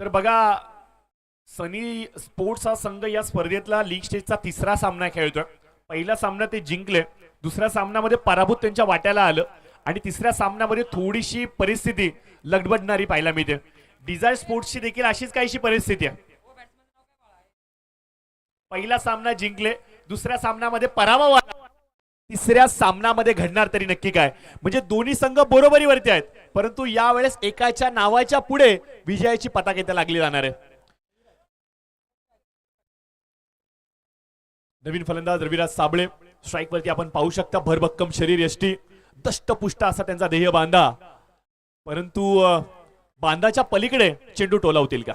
तर बघा, सनी स्पोर्ट्स हा संघ या स्पर्धेतला लीग स्टेजचा तिसरा सामना खेळतोय. पहिला सामना ते जिंकले, दुसऱ्या सामन्यामध्ये पराभूत त्यांच्या वाट्याला आलं आणि तिसऱ्या सामन्यामध्ये थोडीशी परिस्थिती लगबडणारी पाहायला मिळते. डिझायर स्पोर्ट्सची देखील अशीच काहीशी परिस्थिती आहे. पहिला सामना जिंकले, दुसऱ्या सामन्यामध्ये पराभव आला, तिसऱ्या सामन्यामध्ये घडणार तरी नक्की काय. म्हणजे दोन्ही संघ बरोबरीवरती आहेत, परंतु यावेळेस एकाच्या नावाच्या पुढे विजयाची पताका इथे लागली जाणार आहे. नवीन फलंदाज रविराज साबळे स्ट्राईक वरती आपण पाहू शकता. भरभक्कम शरीर यष्टी, दष्टपुष्ट असा त्यांचा देह बांधा, परंतु बांधाच्या पलीकडे चेंडू टोलावतील का,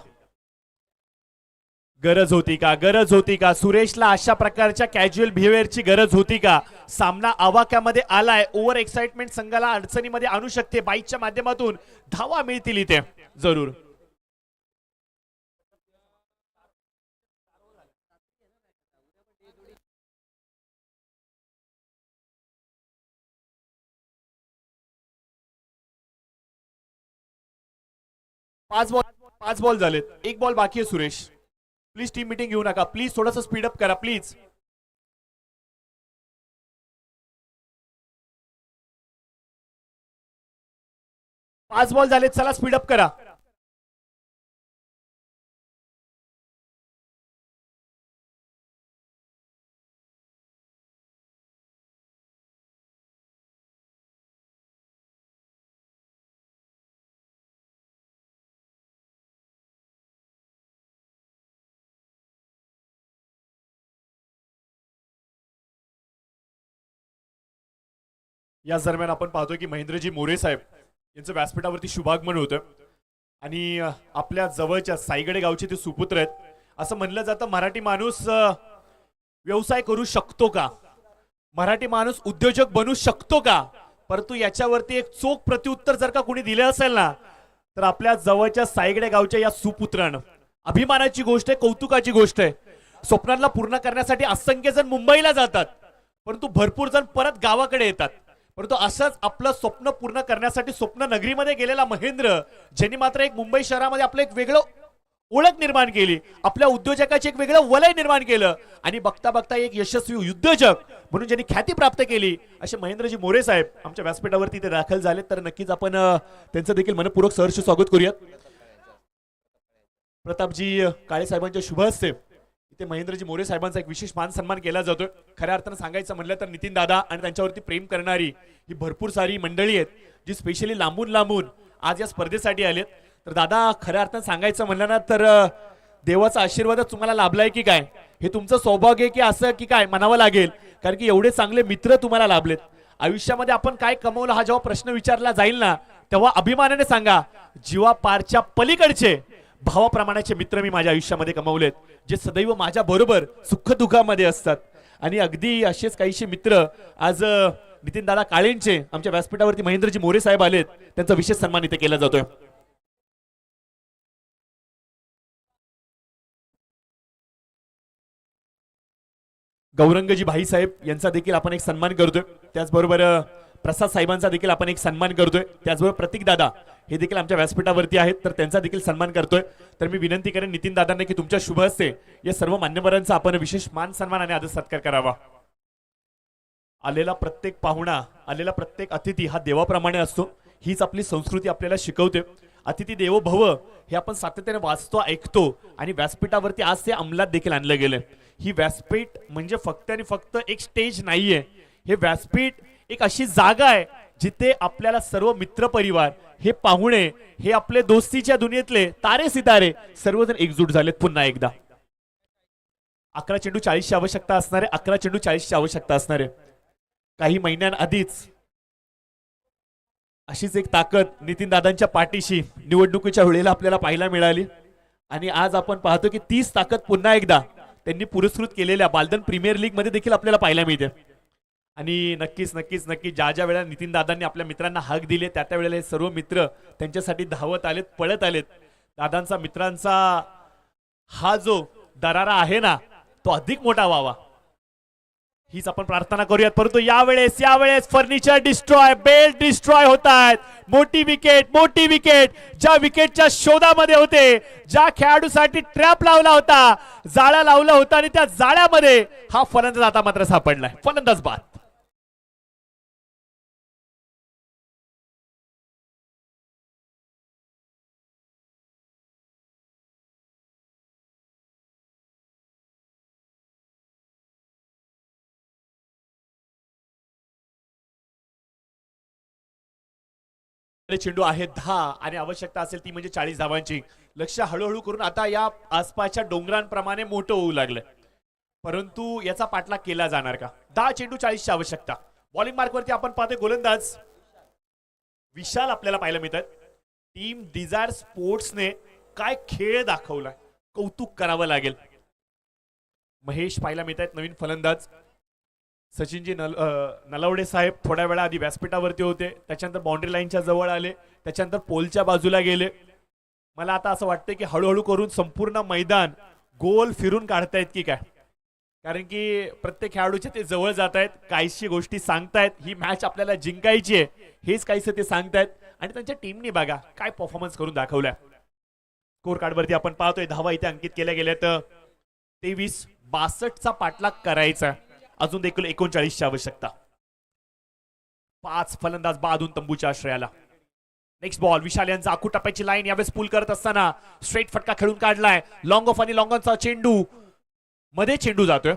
गरज होती का, गरज होती का. सुरेशला अशा प्रकारच्या कॅज्युअल बिहेवियरची गरज होती का. सामना आवाक्यामध्ये आलाय. ओव्हर एक्साइटमेंट संघाला अडचणीमध्ये आणू शकते. बाईकच्या माध्यमातून धावा मिळतील इथे जरूर. पाच बॉल झालेत, एक बॉल बाकी आहे. सुरेश प्लीज टीम मीटिंग घेऊ नका, प्लीज थोडंसं स्पीडअप करा प्लीज. पाच बॉल झालेत, चला स्पीडअप करा. या दरम्यान आपण पाहतोय की महेंद्रजी मोरे साहेब यांचं व्यासपीठावरती शुभागमन होतं आणि आपल्या जवळच्या सायगडे गावचे ते सुपुत्र आहेत. असं म्हणलं जातं मराठी माणूस व्यवसाय करू शकतो का, मराठी माणूस उद्योजक बनू शकतो का, परंतु याच्यावरती एक चोख प्रत्युत्तर जर का कोणी दिलं असेल ना, तर आपल्या जवळच्या सायगडे गावच्या या सुपुत्रानं. अभिमानाची गोष्ट आहे, कौतुकाची गोष्ट आहे. स्वप्नांना पूर्ण करण्यासाठी असंख्य जण मुंबईला जातात, परंतु भरपूर जण परत गावाकडे येतात. परंतु असंच आपलं स्वप्न पूर्ण करण्यासाठी स्वप्न नगरीमध्ये गेलेला महेंद्र, ज्यांनी मात्र एक मुंबई शहरामध्ये आपलं एक वेगळं ओळख निर्माण केली, आपल्या उद्योजकाचे एक वेगळं वलय निर्माण केलं आणि बघता बघता एक यशस्वी उद्योजक म्हणून ज्यांनी ख्याती प्राप्त केली, असे महेंद्रजी मोरे साहेब आमच्या व्यासपीठावरती ते दाखल झाले. तर नक्कीच आपण त्यांचं देखील मनपूर्वक सहर्ष स्वागत करूयात. प्रतापजी काळे साहेबांच्या शुभ हस्ते इथे महेंद्रजी मोरे साहेबांचा एक विशेष मान सन्मान केला जातोय. खऱ्या अर्थानं सांगायचं म्हणलं तर नितीन दादा आणि त्यांच्यावरती प्रेम करणारी ही भरपूर सारी मंडळी आहेत, जी स्पेशली लांबून लांबून आज या स्पर्धेसाठी आलेत. तर दादा, खऱ्या अर्थानं सांगायचं म्हणलं ना तर देवाचा आशीर्वादच तुम्हाला लाभलाय की काय, हे तुमचं सौभाग्य आहे की असं की काय म्हणावं लागेल, कारण की एवढे चांगले मित्र तुम्हाला लाभलेत. आयुष्यामध्ये आपण काय कमवलं हा जेव्हा प्रश्न विचारला जाईल ना, तेव्हा अभिमानाने सांगा, जीवा पारच्या पलीकडचे भावाप्रमाणाचे मित्र मी माझ्या आयुष्यामध्ये कमवलेत, जे सदैव माझ्या बरोबर सुख दुःखामध्ये असतात. आणि अगदी असेच काहीशे मित्र आज नितीन दादा काळेंचे आमच्या व्यासपीठावरती महेंद्रजी मोरे साहेब आलेत, त्यांचा विशेष सन्मान इथे केला जातोय. गौरंगजी भाई साहेब यांचा देखील आपण एक सन्मान करतोय. त्याचबरोबर प्रसाद साहेबांचा देखील आपण एक सन्मान करतोय. त्याचबरोबर प्रतीक दादा हे देखील आमच्या व्यासपीठावरती आहेत, तर त्यांचा देखील सन्मान करतोय. तर मी विनंती करेन नितीन दादांना की तुमच्या शुभ हस्ते या सर्व मान्यवरांचा आपण विशेष मान सन्मान आणि आदर सत्कार करावा. आलेला प्रत्येक पाहुणा, आलेला प्रत्येक अतिथी हा देवाप्रमाणे असतो, हीच आपली संस्कृती आपल्याला शिकवते. अतिथी देवो भव हे आपण सातत्याने वाचतो ऐकतो आणि व्यासपीठावरती आज ते अंमलात देखील आणलं गेलं. ही व्यासपीठ म्हणजे फक्त आणि फक्त एक स्टेज नाहीये, हे व्यासपीठ एक अशी जागा आहे जिथे आपल्याला सर्व मित्रपरिवार, हे पाहुणे, हे आपले दोस्तीच्या दुनियेतले तारे सितारे सर्वजण एकजूट झालेत पुन्हा एकदा. 11 चेंडू 40ची आवश्यकता असणार आहे. 11 चेंडू 40ची आवश्यकता असणार आहे. काही महिन्यांआधीच अशीच एक ताकद नितीन दादांच्या पाठीशी निवडणुकीच्या वेळेला आपल्याला पाहायला मिळाली आणि आज आपण पाहतो की तीच ताकद पुन्हा एकदा त्यांनी पुरस्कृत केलेल्या बालदन प्रीमियर लीग मध्ये देखील आपल्याला पाहायला मिळते. आणि नक्कीच नक्कीच नक्कीच ज्या वेळेला नितीन दादांनी आपल्या मित्रांना हाक दिले त्या वेळेला हे सर्व मित्र त्यांच्यासाठी धावत आलेत, पळत आलेत. दादांचा मित्रांचा हा जो दरारा आहे ना तो अधिक मोठा व्हावा हीच आपण प्रार्थना करूयात. परंतु यावेळेस फर्निचर डिस्ट्रॉय, बेल्ट डिस्ट्रॉय होत आहेत. मोठी विकेट ज्या विकेटच्या शोधामध्ये होते, ज्या खेळाडूसाठी ट्रॅप लावला होता, जाळा लावला होता आणि त्या जाळ्यामध्ये हा फलंदाज आता मात्र सापडलाय. फलंदाज बाद. चेंडू आहे 10 आणि आवश्यकता असेल ती म्हणजे 40 धावांची. लक्ष हळूहळू करून आता या आसपासच्या डोंगरांप्रमाणे मोठं होऊ लागलं, परंतु याचा पाठलाग केला जाणार का? 10 चेंडू 40ची आवश्यकता. बॉलिंग मार्कवरती आपण पाहतोय गोलंदाज विशाल आपल्याला पाहायला मिळतात. टीम डिझायर स्पोर्ट्सने काय खेळ दाखवलाय, कौतुक करावं लागेल. महेश पाहायला मिळतात नवीन फलंदाज. सचिनजी नलवडे साहेब थोड्या वेळा आधी व्यासपीठावरती होते, त्याच्यानंतर बाउंड्री लाईनच्या जवळ आले, त्याच्यानंतर पोलच्या बाजूला गेले. मला आता असं वाटतं की हळूहळू करून संपूर्ण मैदान गोल फिरून काढतायत की काय, कारण की प्रत्येक खेळाडूचे ते जवळ जात आहेत, काहीशी गोष्टी सांगतायत. ही मॅच आपल्याला जिंकायची आहे हेच काहीसं ते सांगतायत आणि त्यांच्या टीमने बघा काय परफॉर्मन्स करून दाखवलाय. स्कोर कार्डवरती आपण पाहतोय धावा इथे अंकित केल्या गेल्यात. 23-62चा पाठलाग करायचा, अजून देखील 39ची आवश्यकता. 5 फलंदाज बादून तंबूच्या आश्रयाला. नेक्स्ट बॉल विशाल यांचा आखू टप्प्याची लाईन यावेळेस पूल करत असताना स्ट्रेट फटका खेळून काढलाय. लॉंग ऑफ आणि लॉंग ऑनचा चेंडू मध्ये चेंडू जातोय,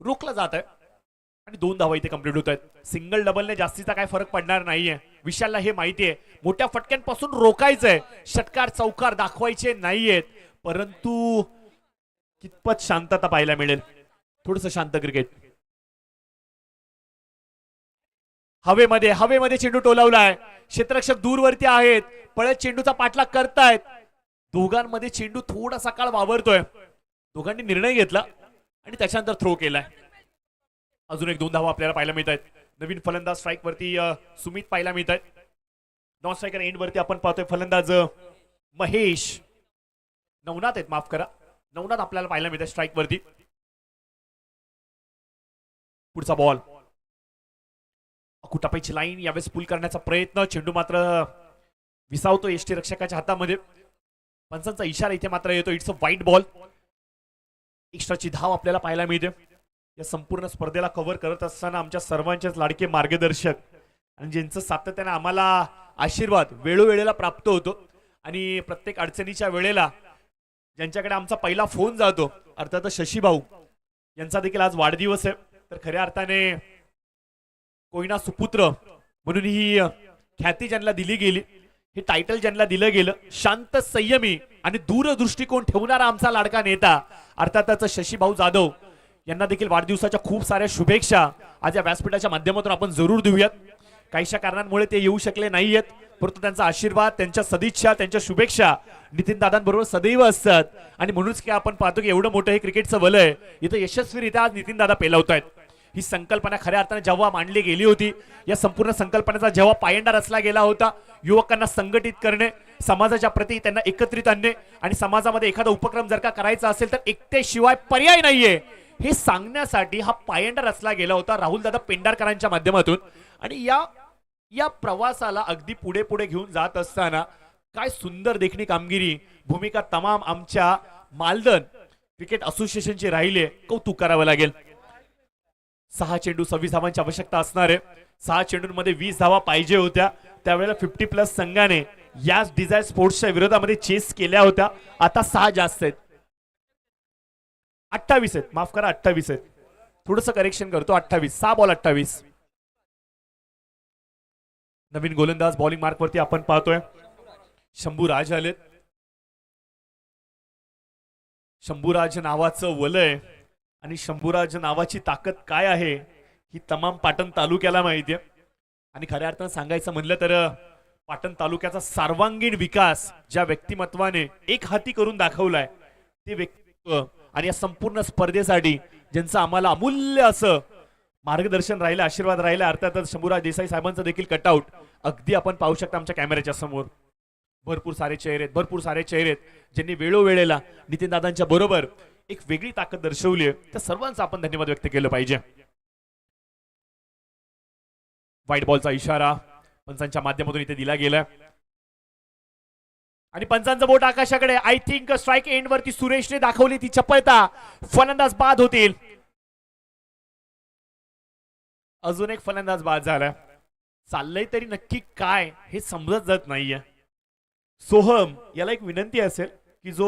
रोखला जात आहे आणि 2 धावा इथे कंप्लीट होत आहेत. सिंगल डबलने जास्तीचा काय फरक पडणार नाहीये. विशालला हे माहितीये मोठ्या फटक्यांपासून रोखायचंय, षटकार चौकार दाखवायचे नाहीयेत, परंतु कितपत शांतता पाहायला मिळेल. थोडस शांत क्रिकेट. हवेमध्ये चेंडू टोलावलाय, क्षेत्ररक्षक दूरवरती आहेत, पळत चेंडूचा पाठलाग करतायत. दोघांमध्ये चेंडू थोडासा काळ वावरतोय. दोघांनी निर्णय घेतला आणि त्याच्यानंतर थ्रो केलाय. अजून 1-2 धावा आपल्याला पाहायला मिळत आहेत. नवीन फलंदाज स्ट्राईक वरती सुमित पाहायला मिळत आहेत. नॉन स्ट्रायकर एंड वरती आपण पाहतोय फलंदाज महेश नवनाथ आहेत, माफ करा, नवनाथ आपल्याला पाहायला मिळत आहे स्ट्राईक वरती. पुढचा बॉल कुटापायची लाईन यावेळेस पुल करण्याचा प्रयत्न, चेंडू मात्र विसावतो यष्टी रक्षकाच्या हातामध्ये. पंचांचा इशारा इथे मात्र येतो. इट्स अ वाईट बॉल. एक्स्ट्राची धाव आपल्याला पाहायला मिळते. या संपूर्ण स्पर्धेला कव्हर करत असताना आमच्या सर्वांचेच लाडके मार्गदर्शक आणि ज्यांचं सातत्याने आम्हाला आशीर्वाद वेळोवेळेला प्राप्त होतो आणि प्रत्येक अडचणीच्या वेळेला ज्यांच्याकडे आमचा पहिला फोन जातो, अर्थात शशी भाऊ यांचा देखील आज वाढदिवस आहे. तर खऱ्या अर्थाने कोयना सुपुत्र म्हणून ही ख्याती ज्यांना दिली गेली, हे टायटल ज्यांना दिलं गेलं, शांत संयमी आणि दूरदृष्टिकोन ठेवणारा आमचा लाडका नेता अर्थातच शशी भाऊ जाधव यांना देखील वाढदिवसाच्या खूप साऱ्या शुभेच्छा आज या व्यासपीठाच्या माध्यमातून आपण जरूर देऊयात. काहीशा कारणांमुळे ते येऊ शकले नाहीयेत, परंतु त्यांचा आशीर्वाद, त्यांच्या सदिच्छा, त्यांच्या शुभेच्छा नितीन दादांबरोबर सदैव असतात आणि म्हणूनच की आपण पाहतो की एवढं मोठं हे क्रिकेटचं वलय इथं यशस्वीरित्या आज नितीन दादा पेलवतायत. ही संकल्पना खऱ्या अर्थाने जेव्हा मांडली गेली होती, या संपूर्ण संकल्पनेचा जेव्हा पायंडा रचला गेला होता, युवकांना संघटित करणे, समाजाच्या प्रती त्यांना एकत्रित आणणे आणि समाजामध्ये एखादा उपक्रम जर का करायचा असेल तर एकट्याशिवाय पर्याय नाहीये हे सांगण्यासाठी हा पायंडा रचला गेला होता राहुल दादा पेंढारकरांच्या माध्यमातून. आणि या प्रवासाला अगदी पुढे पुढे घेऊन जात असताना काय सुंदर देखणी कामगिरी, भूमिका तमाम आमच्या मालदन क्रिकेट असोसिएशनची राहिले, कौतुक करावं लागेल. 6 चेंडू 26 धावांची आवश्यकता असणार आहे. 6 चेंडूंमध्ये 20 धावा पाहिजे होत्या, त्यावेळेला 50+ संघाने याच डिझायर स्पोर्ट्सच्या विरोधामध्ये चेस केल्या होत्या. आता 6 जास्त आहेत, 28 आहेत, माफ करा 28 आहेत. थोडंसं करेक्शन करतो, 28, 6 बॉल 28. नवीन गोलंदाज बॉलिंग मार्क वरती आपण पाहतोय. शंभूराज आलेत. शंभूराज नावाचं वलय आणि शंभूराज नावाची ताकद काय आहे ही तमाम पाटण तालुक्याला माहिती आहे. आणि खऱ्या अर्थानं सांगायचं म्हणलं तर पाटण तालुक्याचा सर्वांगीण विकास ज्या व्यक्तिमत्वाने एक हाती करून दाखवलाय ते व्यक्तित्व आणि या संपूर्ण स्पर्धेसाठी ज्यांचं आम्हाला अमूल्य असं मार्गदर्शन राहिलं, आशीर्वाद राहिला, अर्थातच शंभूराज देसाई साहेबांचं देखील कटआउट अगदी आपण पाहू शकता आमच्या कॅमेऱ्याच्या समोर. भरपूर सारे चेहरे आहेत, भरपूर सारे चेहरे आहेत ज्यांनी वेळोवेळेला नितीन दादांच्या बरोबर एक वेगळी ताकद दर्शवली आहे. त्या सर्वांचा आपण धन्यवाद व्यक्त केलं पाहिजे. व्हाईट बॉलचा इशारा पंचांच्या माध्यमातून इथे दिला गेला आणि पंचांचं बोट आकाशाकडे. आय थिंक स्ट्राईक एंड वरती सुरेशने दाखवली ती चपळता. फलंदाज बाद होतील. अजून एक फलंदाज बाद झाला. चाललंय तरी नक्की काय हे समजत जात नाहीये. सोहम याला एक विनंती असेल की जो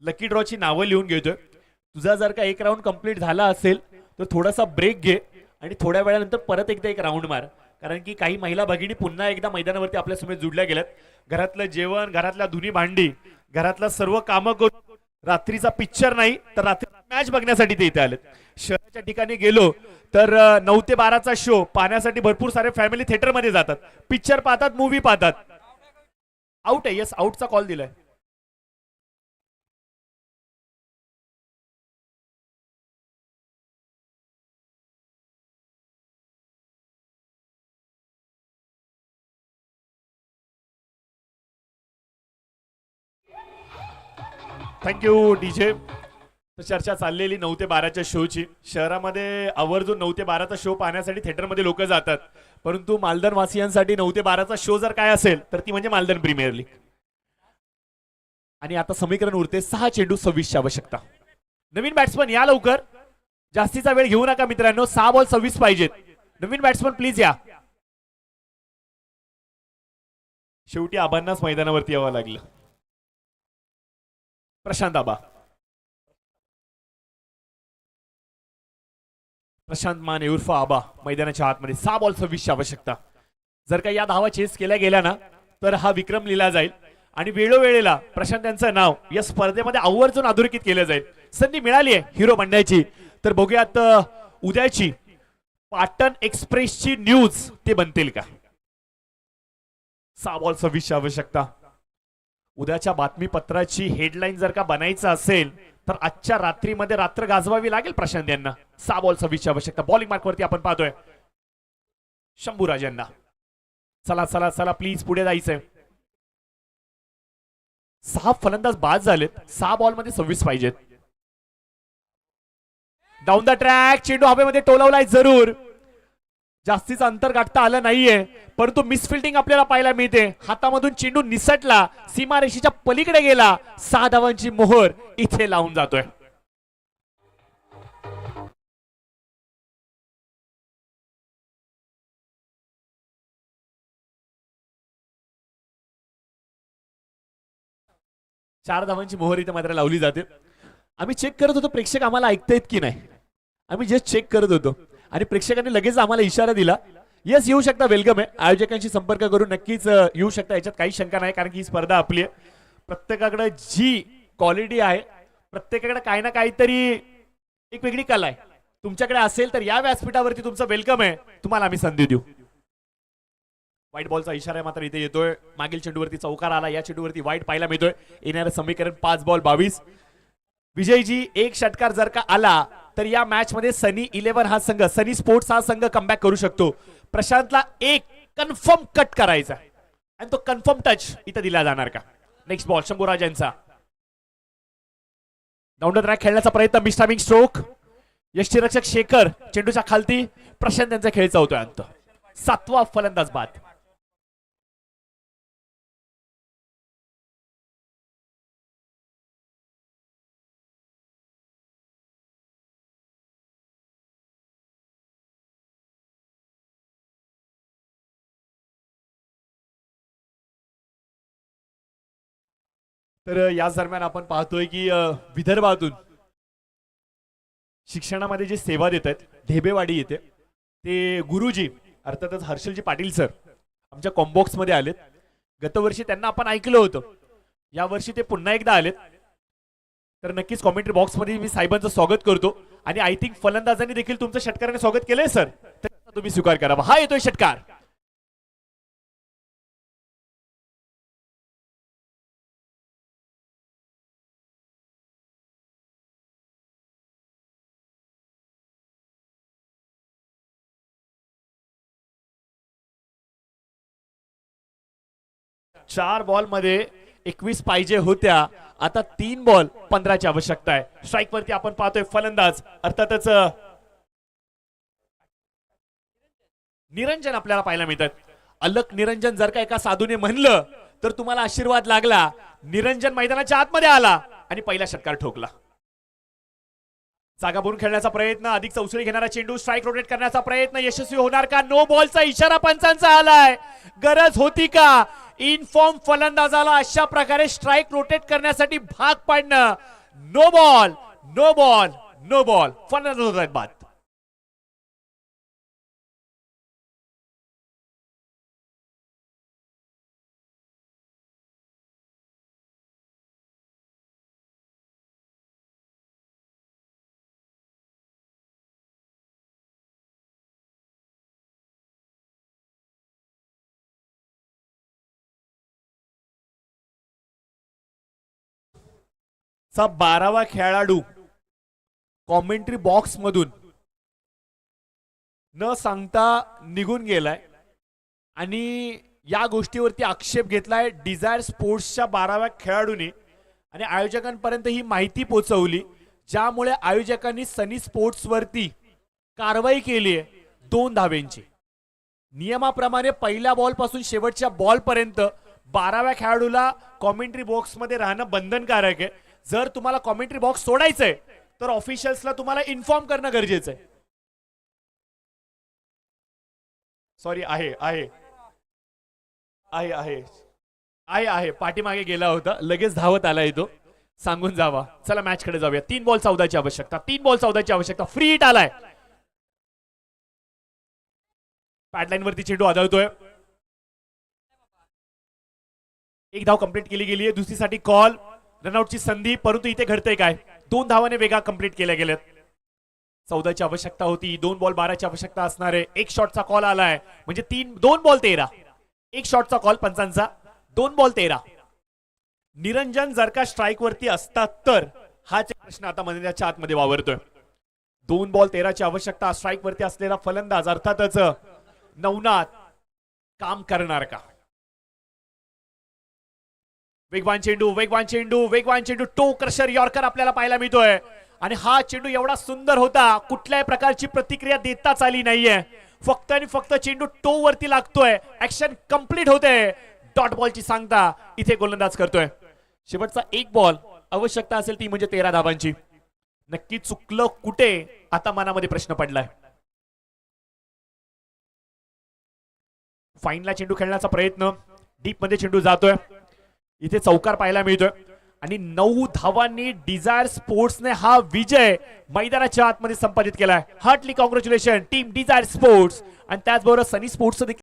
लकी ड्रॉची नावं लिहून घेतोय, तुझा जर का एक राऊंड कंप्लीट झाला असेल तर थोडासा ब्रेक घे आणि थोड्या वेळानंतर परत एकदा एक राऊंड मार. कारण की काही महिला भगिनी पुन्हा एकदा मैदानावरती आपल्या समोर जुडल्या गेल्यात. घरातलं जेवण, घरातल्या धुनी भांडी, घरातलं सर्व कामं करून रात्रीचा पिक्चर नाही तर रात्री मॅच बघण्यासाठी ते इथे आलेत. शहराच्या ठिकाणी गेलो तर 9 ते 12चा शो पाहण्यासाठी भरपूर सारे फॅमिली थिएटरमध्ये जातात, पिक्चर पाहतात, मूवी पाहतात. आउट आहे, यस आउटचा कॉल दिलाय. Thank you DJ. चर्चा चाललेली 9 ते 12च्या शोची. शहरामध्ये आवर्जून 9 ते 12चा शो पाहण्यासाठी थिएटरमध्ये लोक जातात, परंतु मालदण वासियांसाठी 9 ते 12चा शो जर काय असेल तर ती म्हणजे मालदण प्रीमियर लीग. आणि आता समीकरण उरते 6 चेंडू 26ची आवश्यकता. नवीन बॅट्समन या लवकर, जास्तीचा वेळ घेऊ नका मित्रांनो. 6 बॉल 26 पाहिजेत. नवीन बॅट्समन प्लीज या. शेवटी आबांनाच मैदानावरती यावं लागलं. प्रशांत आबा, प्रशांत माने उर्फ आबा मैदानाच्या आतमध्ये. 6 बॉल 26ची आवश्यकता. जर का या धावा चेस केल्या गेल्या ना तर हा विक्रम लिहिला जाईल आणि वेळोवेळेला प्रशांत यांचं नाव या स्पर्धेमध्ये आवर्जून अधोरेखित केलं जाईल. संधी मिळाली आहे हिरो बनण्याची. तर बघूयात उद्याची पाटण एक्सप्रेसची न्यूज ते बनतील का. 6 बॉल 26ची आवश्यकता. उद्याच्या बातमीपत्राची हेडलाईन जर का बनायचं असेल तर आजच्या रात्रीमध्ये रात्र गाजवावी लागेल प्रशांत यांना. 6 बॉल 26ची आवश्यकता. बॉलिंग मार्कवरती आपण पाहतोय शंभूराज यांना. चला चला चला प्लीज पुढे जायचंय. 6 फलंदाज बाद झालेत. 6 बॉल मध्ये 26 पाहिजेत. डाऊन द ट्रॅक चेंडू हवेमध्ये टोलवलाय जरूर. जास्तीचं अंतर गाठता आलं नाहीये, परंतु मिसफिल्डिंग आपल्याला पाहायला मिळते. हातामधून चेंडू निसटला, सीमारेषेच्या पलीकडे गेला. 6 धावांची मोहर इथे लावून जातोय. चार धावांची मोहर इथे मात्र लावली जाते. आम्ही चेक करत होतो प्रेक्षक आम्हाला ऐकतायत की नाही. आम्ही जस्ट चेक करत होतो आणि प्रेक्षकांनी लगेच आम्हाला इशारा दिला, येस येऊ शकता, वेलकम आहे. आयोजकांशी संपर्क करून नक्कीच येऊ शकता, याच्यात काही शंका नाही. कारण की ही स्पर्धा आपली आहे. प्रत्येकाकडे जी क्वालिटी आहे, प्रत्येकाकडे काही ना काहीतरी एक वेगळी कला आहे. तुमच्याकडे असेल तर या व्यासपीठावरती तुमचं वेलकम आहे. तुम्हाला आम्ही संधी देऊ. व्हाईट बॉलचा इशारा मात्र इथे येतोय. मागील चेंडूवरती चौकार आला, या चेंडूवरती व्हाईट पाहायला मिळतोय. येणारं समीकरण 5 बॉल 22. विजयजी एक षटकार जर का आला तर या मॅच मध्ये सनी 11 हा संघ, सनी स्पोर्ट्स हा संघ कमबॅक करू शकतो. प्रशांतला एक कन्फर्म कट करायचा आणि तो कन्फर्म टच इथे दिला जाणार का. नेक्स्ट बॉल शंभूराज यांचा. डाऊन द ट्रॅक खेळण्याचा प्रयत्न, मिस्टामिंग स्ट्रोक. यष्टीरक्षक शेखर चेंडूच्या खालती. प्रशांत यांचा खेळ चावतोय अंत. 7वा फलंदाज बाद. तर याच दरम्यान आपण पाहतोय की विदर्भातून शिक्षणामध्ये जे सेवा देत आहेत ढेबेवाडी येथे ते गुरुजी अर्थातच हर्षलजी पाटील सर आमच्या कॉम्बॉक्स मध्ये आलेत. गतवर्षी त्यांना आपण ऐकलं होतं, यावर्षी ते पुन्हा एकदा आलेत. तर नक्कीच कॉमेंट्री बॉक्स मध्ये मी साहेबांचं स्वागत करतो आणि आय थिंक फलंदाजांनी देखील तुमचं षटकाराने स्वागत केलंय सर, तर तुम्ही स्वीकार करावा. हा येतोय षटकार. चार बॉल मध्ये 21 पाहिजे होत्या, आता 3 बॉल 15ची आवश्यकता आहे. स्ट्राईक वरती आपण पाहतोय फलंदाज अर्थातच निरंजन आपल्याला पाहायला मिळतात. अलक निरंजन जर का एका साधूने म्हणलं तर तुम्हाला आशीर्वाद लागला. निरंजन मैदानाच्या आतमध्ये आला आणि पहिला षटकार ठोकला. जागा भरून खेळण्याचा प्रयत्न, अधिक चौसळी घेणारा चेंडू, स्ट्राईक रोटेट करण्याचा प्रयत्न यशस्वी होणार का? नो बॉलचा इशारा पंचांचा आलाय. गरज होती का इनफॉर्म फलंदाजाला अशा प्रकारे स्ट्राईक रोटेट करण्यासाठी भाग पाडणं? No ball, no ball, no ball. फलंदाज होत आहेत बाद. चा 12वा खेळाडू कॉमेंट्री बॉक्स मधून न सांगता निघून गेलाय आणि या गोष्टीवरती आक्षेप घेतलाय डिझायर स्पोर्ट्सच्या 12व्या खेळाडूने आणि आयोजकांपर्यंत ही माहिती पोहोचवली, ज्यामुळे आयोजकांनी सनी स्पोर्ट्स वरती कारवाई केली आहे 2 धावेंची. नियमाप्रमाणे पहिल्या बॉल पासून शेवटच्या बॉल पर्यंत 12व्या खेळाडूला कॉमेंट्री बॉक्स मध्ये राहणं बंधनकारक आहे. जर तुम्हाला कॉमेंट्री बॉक्स सोडायचंय तर ऑफिशियल्सला तुम्हाला इन्फॉर्म करणं गरजेचं आहे. सॉरी, आहे आहे आहे आहे आहे आहे पाठीमागे गेला होता, लगेच धावत आला येतो, सांगून जावा. चला मॅच कडे जाऊया. 3 बॉल 14ची आवश्यकता, 3 बॉल 14ची आवश्यकता. फ्री हिट आलाय. पॅडलाईन वरती चेंडू आदळतोय. एक धाव कंप्लीट केली गेली आहे. दुसरीसाठी कॉल, रनआउटची संधी, परंतु इथे घडतंय काय? 2 धावाने वेगा कंप्लीट केल्या गेल्यात. 14ची आवश्यकता होती, 2 बॉल 12ची आवश्यकता असणार आहे. एक शॉटचा कॉल आलाय म्हणजे 2 बॉल 13. एक शॉटचा कॉल पंचांचा, 2 बॉल 13. निरंजन जर का स्ट्राईक वरती असतात तर हाच प्रश्न आता मैदानाच्या आतमध्ये वावरतोय. 2 बॉल 13ची आवश्यकता. स्ट्राईक वरती असलेला फलंदाज अर्थातच नवनाथ काम करणार का? वेगवान चेंडू, वेगवान चेंडू, वेगवान चेंडू, टो क्रशर यॉर्कर आपल्याला पाहायला मिळतोय आणि हा चेंडू एवढा सुंदर होता, कुठल्याही प्रकारची प्रतिक्रिया देताच आली नाहीये. फक्त आणि फक्त चेंडू टो वरती लागतोय, ऍक्शन कंप्लीट होते. डॉट बॉलची सांगता इथे गोलंदाज करतोय. शेवटचा 1 बॉल आवश्यकता असेल ती म्हणजे 13 धावांची. नक्की चुकलं कुठे आता मनामध्ये प्रश्न पडलाय. फाईनला चेंडू खेळण्याचा प्रयत्न, डीप मध्ये चेंडू जातोय. इथे चौकार पाहायला मिळतोय आणि 9 धावांनी डिझायर स्पोर्ट्सने हा विजय मैदानाच्या आतमध्ये संपादित केलाय. Heartily congratulation team Desire Sports. आणि त्याचबरोबर सनी स्पोर्ट्स